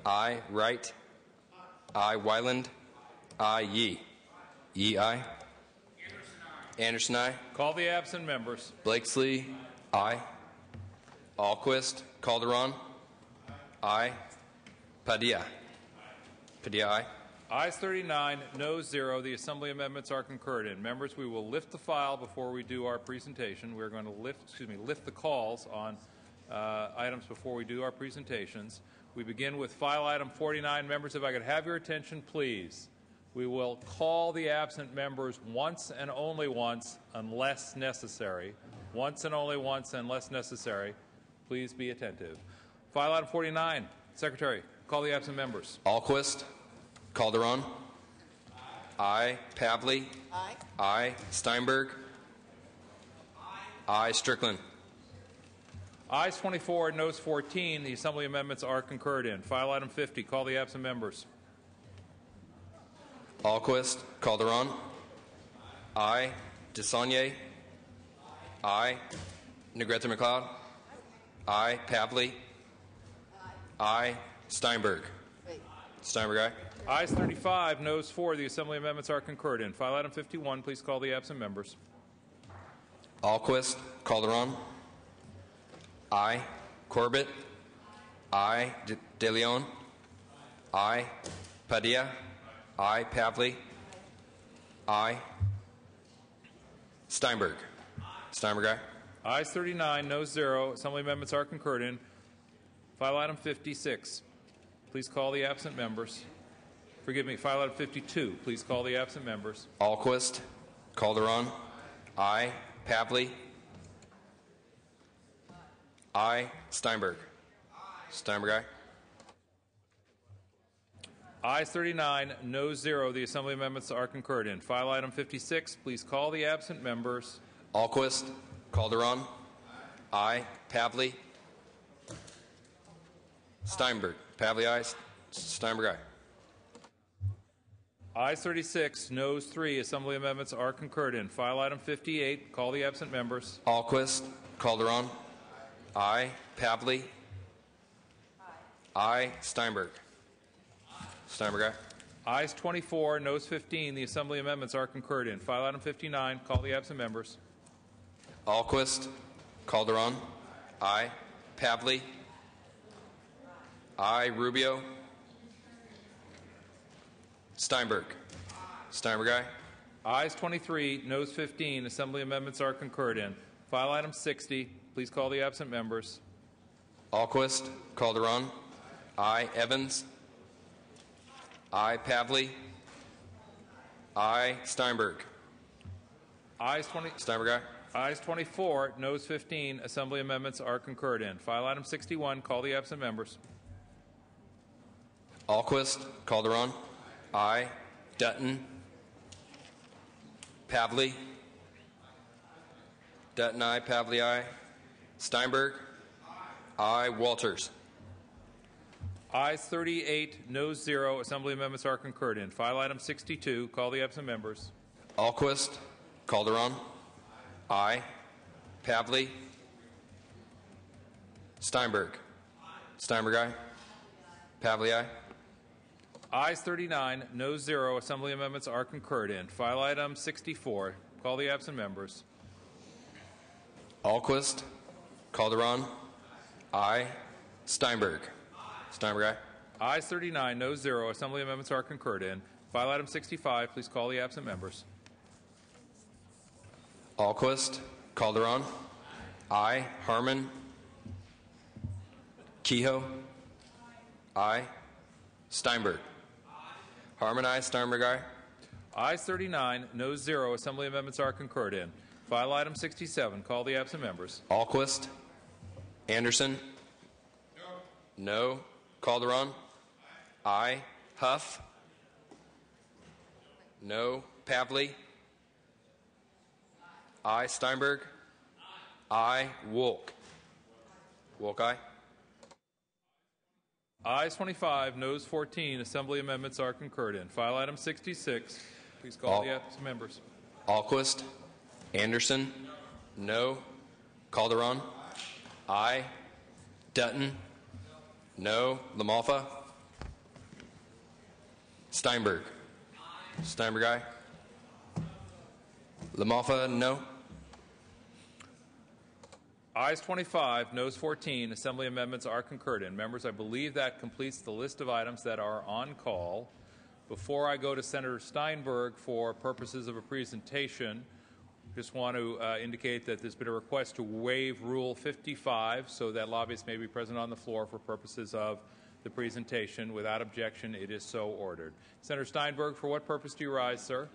I. Wright. I. Wyland. I. Yee. Yee, aye. Anderson, aye. Call the absent members. Blakesley, aye. Alquist. Calderon, aye. Padilla. Padilla, aye. Ayes 39, noes 0. The Assembly amendments are concurred in. Members, we will lift the file before we do our presentation. We're going to lift the calls on items before we do our presentations. We begin with file item 49. Members, if I could have your attention, please. We will call the absent members once and only once unless necessary. Once and only once unless necessary. Please be attentive. File item 49. Secretary, call the absent members. Alquist. Calderon. Aye. Pavley. Aye. Aye. Steinberg. Aye. Strickland. Ayes 24, noes 14. The Assembly amendments are concurred in. File item 50. Call the absent members. Alquist. Calderon. Aye. DeSaulnier. Aye. Negrete McLeod. Aye. Pavley. Aye. Steinberg. Steinberg, aye. Ayes 35, noes 4. The Assembly amendments are concurred in. File item 51. Please call the absent members. Alquist. Calderon. Aye. Corbett. Aye. De Leon. Aye. Padilla. Aye. Pavley. Aye. Steinberg. Steinberg, aye. Ayes 39, noes 0. Assembly amendments are concurred in. File item 56. Please call the absent members. Forgive me, file item 52. Please call the absent members. Alquist. Calderon. Aye. Pavley. Aye. Steinberg. Steinberg, aye. Ayes 39, noes 0. The Assembly amendments are concurred in. File item 56. Please call the absent members. Alquist. Calderon. Aye. Pavley. Steinberg. Pavley, aye. Steinberg, aye. Ayes 36, noes 3. Assembly amendments are concurred in. File item 58. Call the absent members. Alquist. Calderon. Aye. Pavley. Aye. Steinberg. Steinberg, aye. Ayes 24, noes 15. The Assembly amendments are concurred in. File item 59. Call the absent members. Alquist. Calderon. Aye. Pavley. Aye. Rubio. Steinberg. Steinberg, aye. Ayes 23, noes 15. Assembly amendments are concurred in. File item 60. Please call the absent members. Alquist. Calderon. Aye. Evans. Aye. Pavley. Aye. Steinberg. Ayes 20. Steinberg, aye. Ayes 24, noes 15. Assembly amendments are concurred in. File item 61. Call the absent members. Alquist. Calderon. Aye. Dutton. Pavley. Dutton, aye. Pavley, aye. Steinberg. Aye. Walters. Ayes 38, noes 0. Assembly amendments are concurred in. File item 62. Call the absent members. Alquist. Calderon. Aye. Pavley. Steinberg. Steinberg, aye. Pavley, aye. Ayes 39, noes 0. Assembly amendments are concurred in. File item 64. Call the absent members. Alquist. Calderon. Aye. Steinberg. Steinberg, aye. Ayes 39, noes 0. Assembly amendments are concurred in. File item 65. Please call the absent members. Alquist. Calderon. Aye. Harmon. Kehoe. Aye. Steinberg. Harmon, aye. Steinberg, aye. Ayes 39, noes 0. Assembly amendments are concurred in. File item 67. Call the absent members. Alquist. Anderson. No. Calderon. Aye. Huff. No. Pavley. Aye. Steinberg. Aye. Wolk. Wolk, aye. Ayes 25, noes 14. Assembly amendments are concurred in. File item 66. Please call the absent members. Alquist. Anderson. No. Calderon. Aye. Dutton. No. Lamalfa. Steinberg. Steinberg, aye. Lamalfa, no. Ayes 25, noes 14. Assembly amendments are concurred in. Members, I believe that completes the list of items that are on call. Before I go to Senator Steinberg for purposes of a presentation, just want to indicate that there's been a request to waive Rule 55 so that lobbyists may be present on the floor for purposes of the presentation. Without objection, it is so ordered. Senator Steinberg, for what purpose do you rise, sir?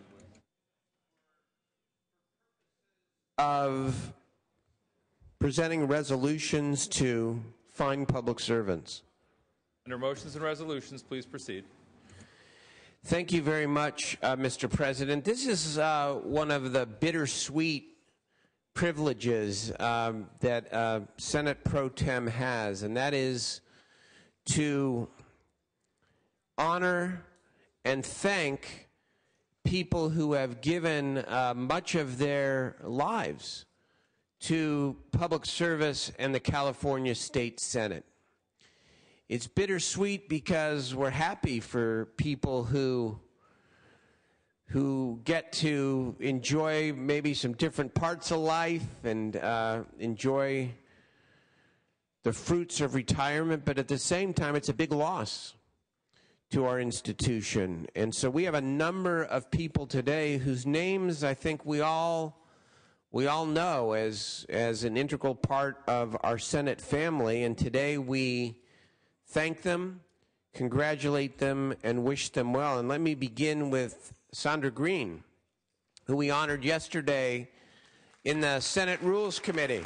Of presenting resolutions to fine public servants. Under motions and resolutions, please proceed. Thank you very much, Mr. President. This is one of the bittersweet privileges that Senate Pro Tem has, and that is to honor and thank people who have given much of their lives to public service and the California State Senate. It's bittersweet because we're happy for people who get to enjoy maybe some different parts of life and enjoy the fruits of retirement, but at the same time, it's a big loss to our institution. And so we have a number of people today whose names I think we all know as an integral part of our Senate family, and today we thank them, congratulate them, and wish them well. And let me begin with Sandra Green, who we honored yesterday in the Senate Rules Committee.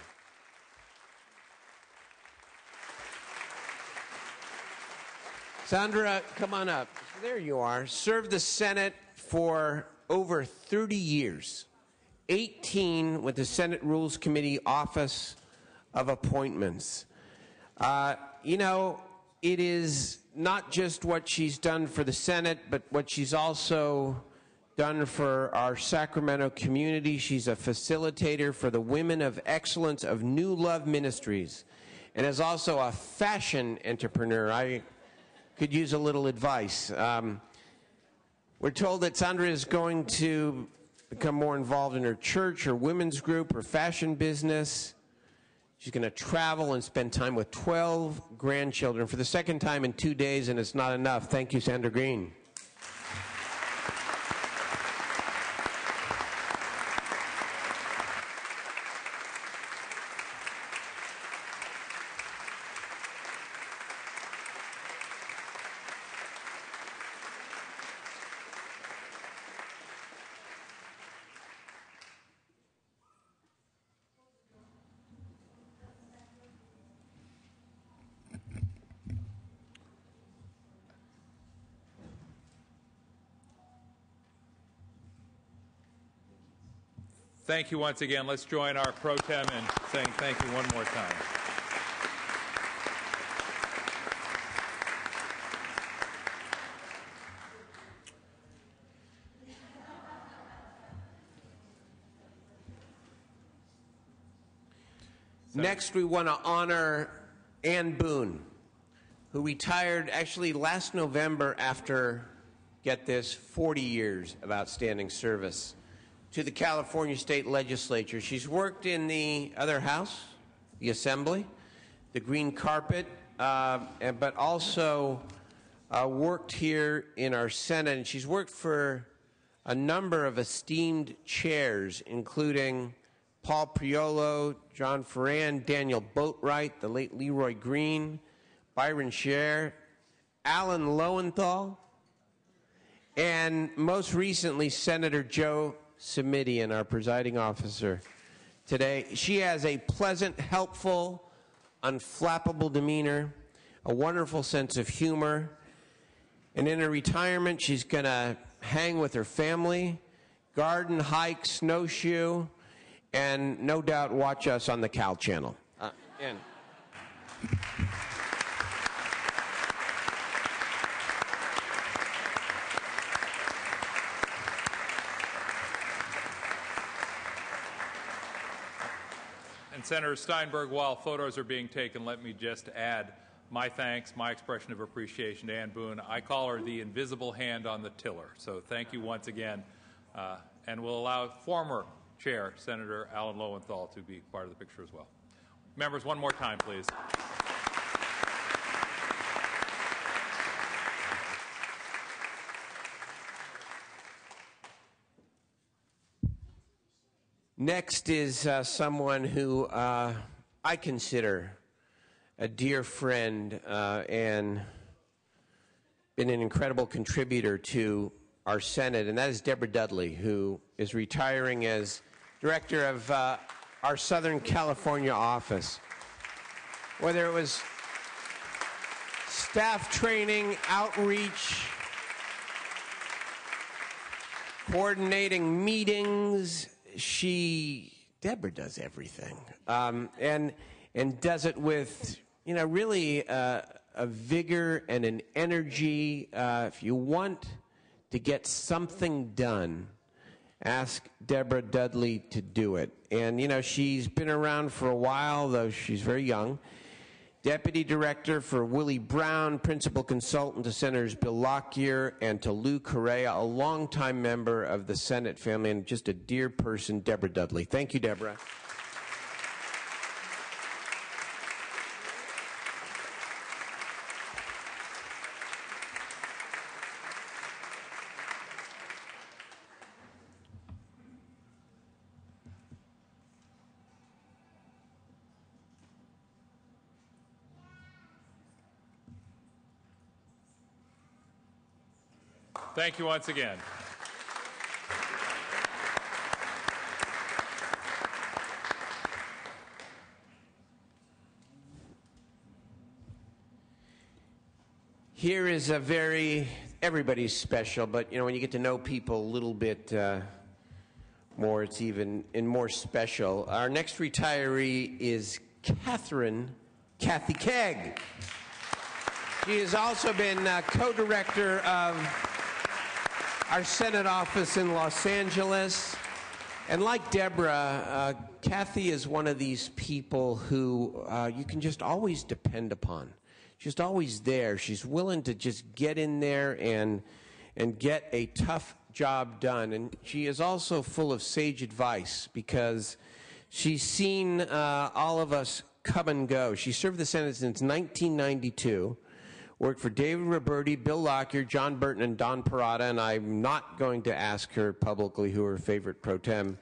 Sandra, come on up. There you are. Served the Senate for over 30 years. 18 with the Senate Rules Committee Office of Appointments. You know, it is not just what she's done for the Senate, but what she's also done for our Sacramento community. She's a facilitator for the Women of Excellence of New Love Ministries, and is also a fashion entrepreneur. I could use a little advice. We're told that Sandra is going to become more involved in her church, her women's group, her fashion business. She's going to travel and spend time with 12 grandchildren for the second time in 2 days, and it's not enough. Thank you, Sandra Green. Thank you once again. Let's join our pro tem in saying thank you one more time. Next, we want to honor Ann Boone, who retired actually last November after, get this, 40 years of outstanding service to the California State Legislature. She's worked in the other house, the Assembly, the green carpet, but also worked here in our Senate. And she's worked for a number of esteemed chairs, including Paul Priolo, John Ferran, Daniel Boatwright, the late Leroy Green, Byron Scher, Alan Lowenthal, and most recently, Senator Joe Simitian, our presiding officer today. She has a pleasant, helpful, unflappable demeanor, a wonderful sense of humor, and in her retirement, she's going to hang with her family, garden, hike, snowshoe, and no doubt watch us on the Cal Channel. And Senator Steinberg, while photos are being taken, let me just add my thanks, my expression of appreciation to Ann Boone. I call her the invisible hand on the tiller. So thank you once again. And we'll allow former Chair, Senator Alan Lowenthal, to be part of the picture as well. Members, one more time, please. Next is someone who I consider a dear friend and been an incredible contributor to our Senate, and that is Deborah Dudley, who is retiring as director of our Southern California office. Whether it was staff training, outreach, coordinating meetings, Deborah does everything, and does it with, really a vigor and an energy. If you want to get something done, ask Deborah Dudley to do it. And, she's been around for a while, though she's very young. Deputy Director for Willie Brown, Principal Consultant to Senators Bill Lockyer and to Lou Correa, a longtime member of the Senate family and just a dear person, Deborah Dudley. Thank you, Deborah. Thank you once again. Here is everybody's special, but when you get to know people a little bit more, it's even more special. Our next retiree is Kathy Kegg. She has also been co-director of our Senate office in Los Angeles. And like Deborah, Kathy is one of these people who you can just always depend upon. She's always there. She's willing to just get in there and get a tough job done. And she is also full of sage advice because she's seen all of us come and go. She served the Senate since 1992. Worked for David Roberti, Bill Lockyer, John Burton, and Don Parada, and I'm not going to ask her publicly who her favorite pro tem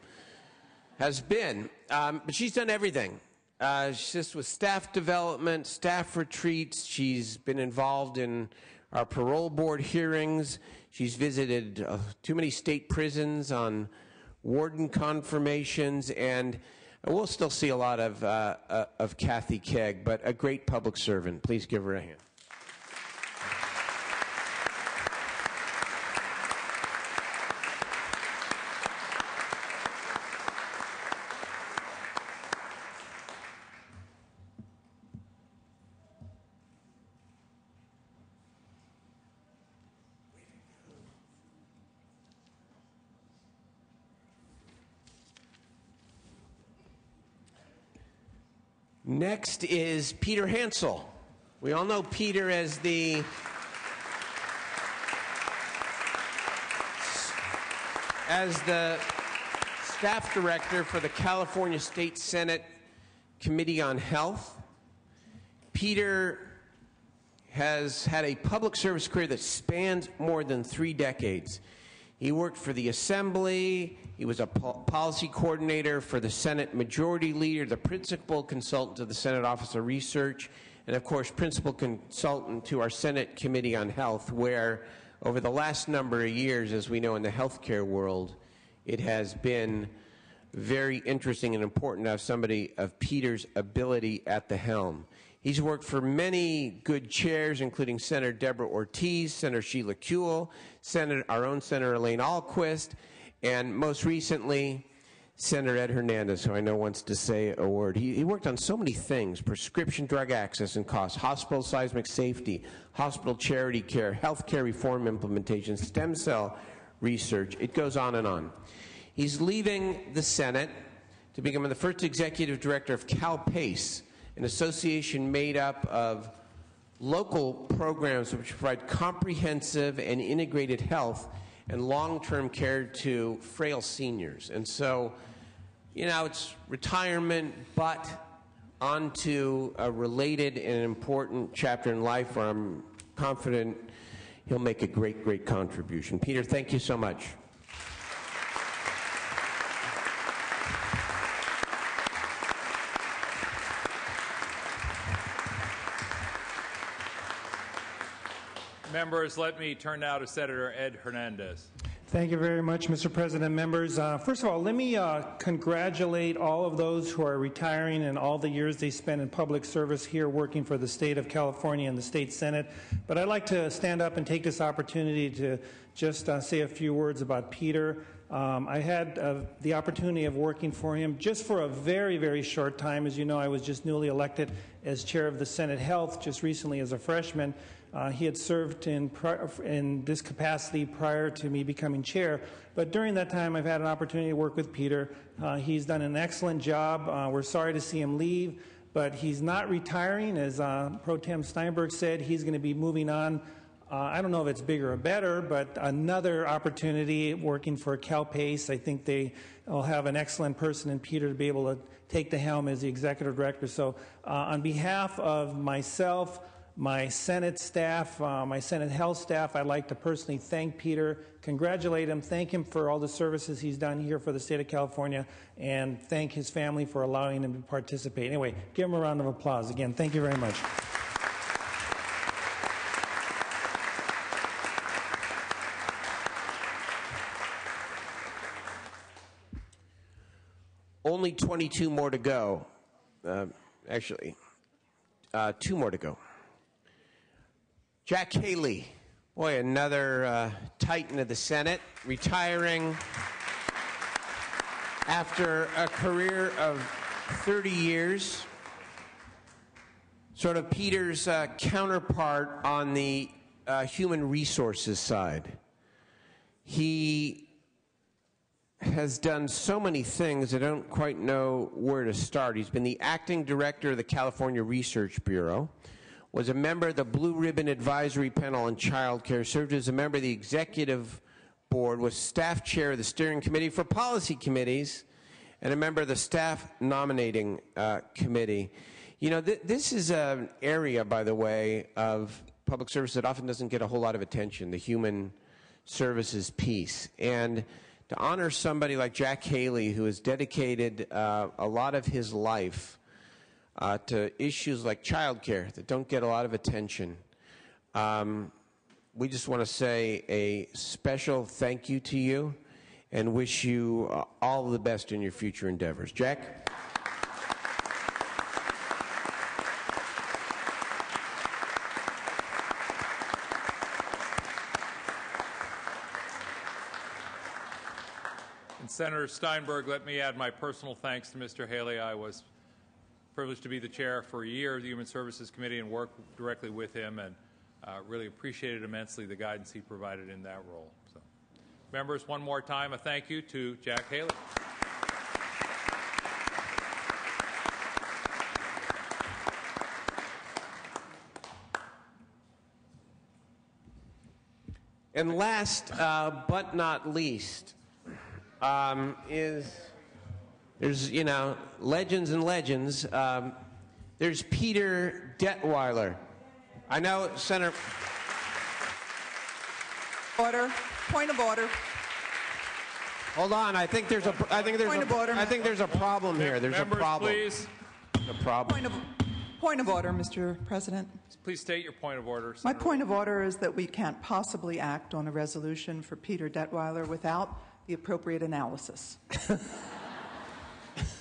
has been. But she's done everything. She's just with staff development, staff retreats. She's been involved in our parole board hearings. She's visited too many state prisons on warden confirmations, and we'll still see a lot of Kathy Kegg, but a great public servant. Please give her a hand. Next is Peter Hansel. We all know Peter as the staff director for the California State Senate Committee on Health. Peter has had a public service career that spans more than 3 decades. He worked for the Assembly. He was a policy coordinator for the Senate Majority Leader, the principal consultant to the Senate Office of Research, and of course, principal consultant to our Senate Committee on Health, where over the last number of years, as we know in the healthcare world, it has been very interesting and important to have somebody of Peter's ability at the helm. He's worked for many good chairs, including Senator Deborah Ortiz, Senator Sheila Kuehl, our own Senator Elaine Ahlquist, and most recently, Senator Ed Hernandez, who I know wants to say a word. He worked on so many things: prescription drug access and costs, hospital seismic safety, hospital charity care, health care reform implementation, stem cell research. It goes on and on. He's leaving the Senate to become the first executive director of CalPACE, an association made up of local programs which provide comprehensive and integrated health and long-term care to frail seniors. And so, you know, it's retirement, but onto a related and important chapter in life where I'm confident he'll make a great, great contribution. Peter, thank you so much. Members, let me turn now to Senator Ed Hernandez. Thank you very much, Mr. President. Members, first of all, let me congratulate all of those who are retiring and all the years they spent in public service here working for the state of California and the state Senate. But I'd like to stand up and take this opportunity to just say a few words about Peter. I had the opportunity of working for him just for a very, very short time. As you know, I was just newly elected as chair of the Senate Health just recently as a freshman. He had served in this capacity prior to me becoming chair, but during that time I've had an opportunity to work with Peter. He's done an excellent job. We're sorry to see him leave, but he's not retiring. As Pro Tem Steinberg said, he's going to be moving on. I don't know if it's bigger or better, but another opportunity working for CalPACE. I think they will have an excellent person in Peter to be able to take the helm as the executive director. So on behalf of myself, my Senate staff, my Senate Health staff, I'd like to personally thank Peter, congratulate him, thank him for all the services he's done here for the state of California, and thank his family for allowing him to participate. Anyway, give him a round of applause. Again, thank you very much. Only 22 more to go. Actually, 2 more to go. Jack Haley, boy, another titan of the Senate, retiring after a career of 30 years. Sort of Peter's counterpart on the human resources side. He has done so many things, I don't quite know where to start. He's been the acting director of the California Research Bureau, was a member of the Blue Ribbon Advisory Panel on Child Care, served as a member of the Executive Board, was staff chair of the Steering Committee for Policy Committees, and a member of the Staff Nominating Committee. You know, this is an area, by the way, of public service that often doesn't get a whole lot of attention, the human services piece. And to honor somebody like Jack Haley, who has dedicated a lot of his life to issues like child care that don't get a lot of attention, we just want to say a special thank you to you and wish you all the best in your future endeavors. Jack? Senator Steinberg, let me add my personal thanks to Mr. Haley. I was privileged to be the chair for a year of the Human Services Committee and work directly with him, and really appreciated immensely the guidance he provided in that role. So, members, one more time, a thank you to Jack Haley. And last but not least, there's, you know, legends and legends. There's Peter Detweiler. I know, Senator. Order. Point of order. Hold on. I think there's a problem here. There's Members, a problem. please. A problem. Point of order, Mr. President. Please state your point of order. My Senator. point of order is that we can't possibly act on a resolution for Peter Detweiler without the appropriate analysis.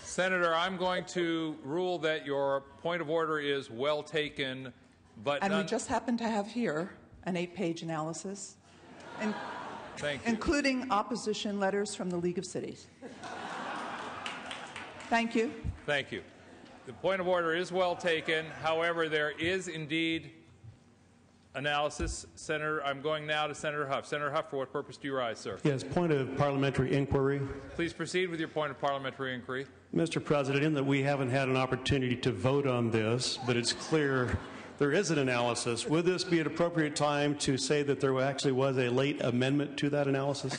Senator, I'm going to rule that your point of order is well taken, but and we just happen to have here an 8-page analysis, including opposition letters from the League of Cities. Thank you. Thank you. The point of order is well taken. However, there is indeed analysis. Senator, I'm going now to Senator Huff. Senator Huff, for what purpose do you rise, sir? Yes, point of parliamentary inquiry. Please proceed with your point of parliamentary inquiry. Mr. President, in that we haven't had an opportunity to vote on this, but it's clear there is an analysis. Would this be an appropriate time to say that there actually was a late amendment to that analysis?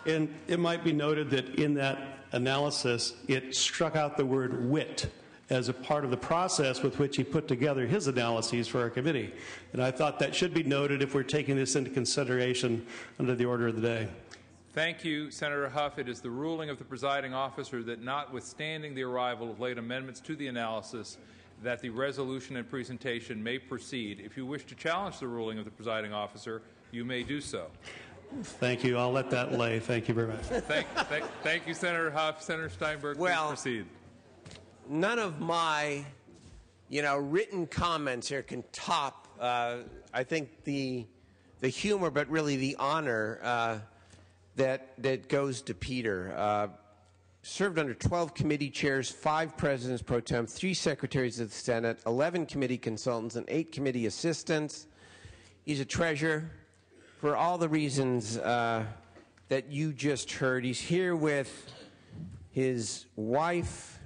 And it might be noted that in that analysis, it struck out the word wit as a part of the process with which he put together his analyses for our committee. And I thought that should be noted if we're taking this into consideration under the order of the day. Thank you, Senator Huff. It is the ruling of the presiding officer that notwithstanding the arrival of late amendments to the analysis, that the resolution and presentation may proceed. If you wish to challenge the ruling of the presiding officer, you may do so. Thank you. I'll let that lay. Thank you very much. Thank you, Senator Huff. Senator Steinberg, please proceed. None of my, written comments here can top, I think, the humor, but really the honor that goes to Peter. Served under 12 committee chairs, 5 presidents pro tem, 3 secretaries of the Senate, 11 committee consultants, and 8 committee assistants. He's a treasure for all the reasons that you just heard. He's here with his wife,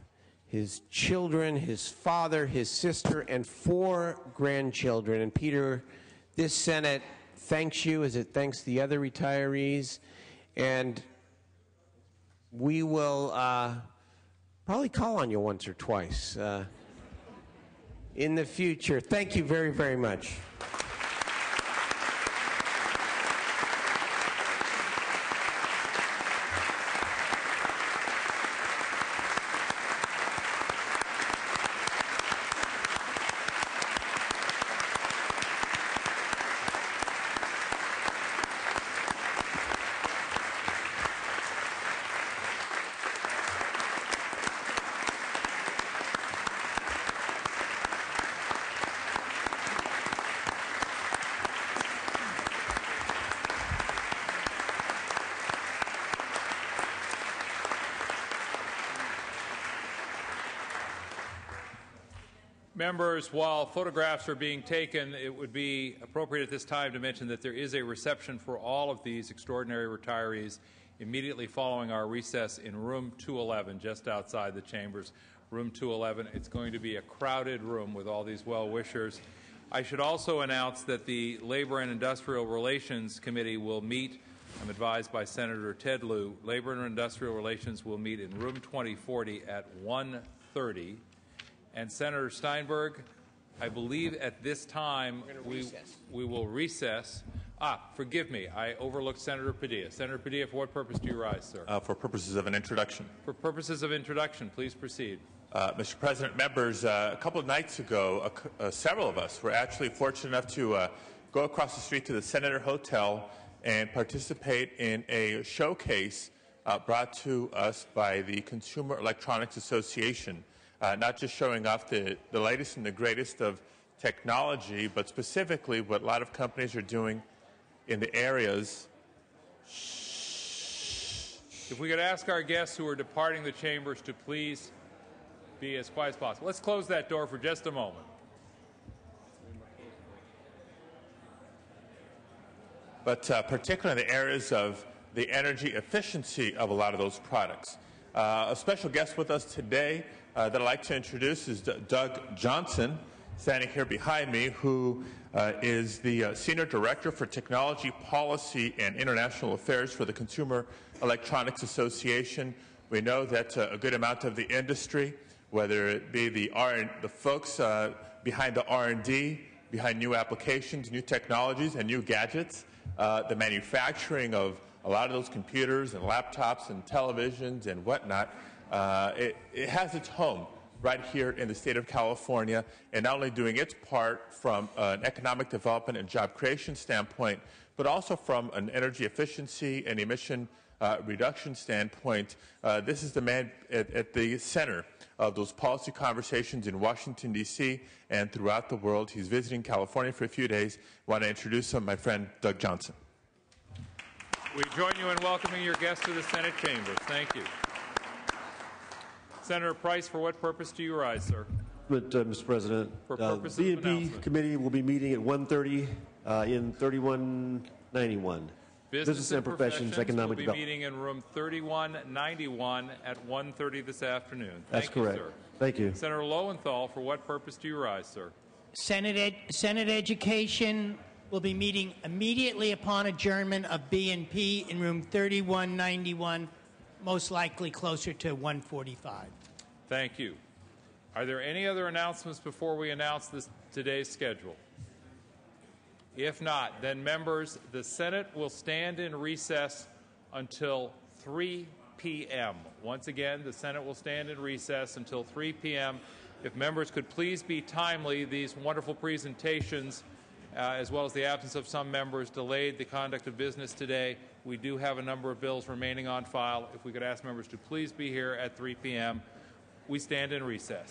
his children, his father, his sister, and 4 grandchildren. And Peter, this Senate thanks you as it thanks the other retirees. And we will probably call on you once or twice in the future. Thank you very, very much. Members, while photographs are being taken, it would be appropriate at this time to mention that there is a reception for all of these extraordinary retirees immediately following our recess in room 211, just outside the chambers. Room 211. It's going to be a crowded room with all these well-wishers. I should also announce that the Labor and Industrial Relations Committee will meet, I'm advised by Senator Ted Lieu, Labor and Industrial Relations will meet in room 2040 at 1:30. And Senator Steinberg, I believe at this time we will recess. Forgive me, I overlooked Senator Padilla. Senator Padilla, for what purpose do you rise, sir? For purposes of an introduction. For purposes of introduction, please proceed. Mr. President, members, a couple of nights ago, several of us were actually fortunate enough to go across the street to the Senator Hotel and participate in a showcase brought to us by the Consumer Electronics Association. Not just showing off the latest and the greatest of technology, but specifically what a lot of companies are doing in the areas. If we could ask our guests who are departing the chambers to please be as quiet as possible. Let's close that door for just a moment. But particularly in the areas of the energy efficiency of a lot of those products. A special guest with us today that I'd like to introduce is Doug Johnson, standing here behind me, who is the Senior Director for Technology Policy and International Affairs for the Consumer Electronics Association. We know that a good amount of the industry, whether it be the folks behind the R&D, behind new applications, new technologies, and new gadgets, the manufacturing of a lot of those computers and laptops and televisions and whatnot, it has its home right here in the state of California, and not only doing its part from an economic development and job creation standpoint, but also from an energy efficiency and emission reduction standpoint. This is the man at the center of those policy conversations in Washington, D.C. and throughout the world. He's visiting California for a few days. I want to introduce him, my friend Doug Johnson. We join you in welcoming your guest to the Senate chambers. Thank you. Senator Price, for what purpose do you rise, sir? Mr. President, For the purposes of B&P announcement. committee will be meeting at 1:30 in 3191. Business and Professions Economic will be Development. meeting in room 3191 at 1:30 this afternoon. That's Thank you, correct. sir. Thank you. Senator Lowenthal, for what purpose do you rise, sir? Senate Education will be meeting immediately upon adjournment of B&P in room 3191, most likely closer to 145. Thank you. Are there any other announcements before we announce today's schedule? If not, then members, the Senate will stand in recess until 3 p.m. Once again, the Senate will stand in recess until 3 p.m. If members could please be timely, these wonderful presentations, as well as the absence of some members, delayed the conduct of business today. We do have a number of bills remaining on file. If we could ask members to please be here at 3 p.m. We stand in recess.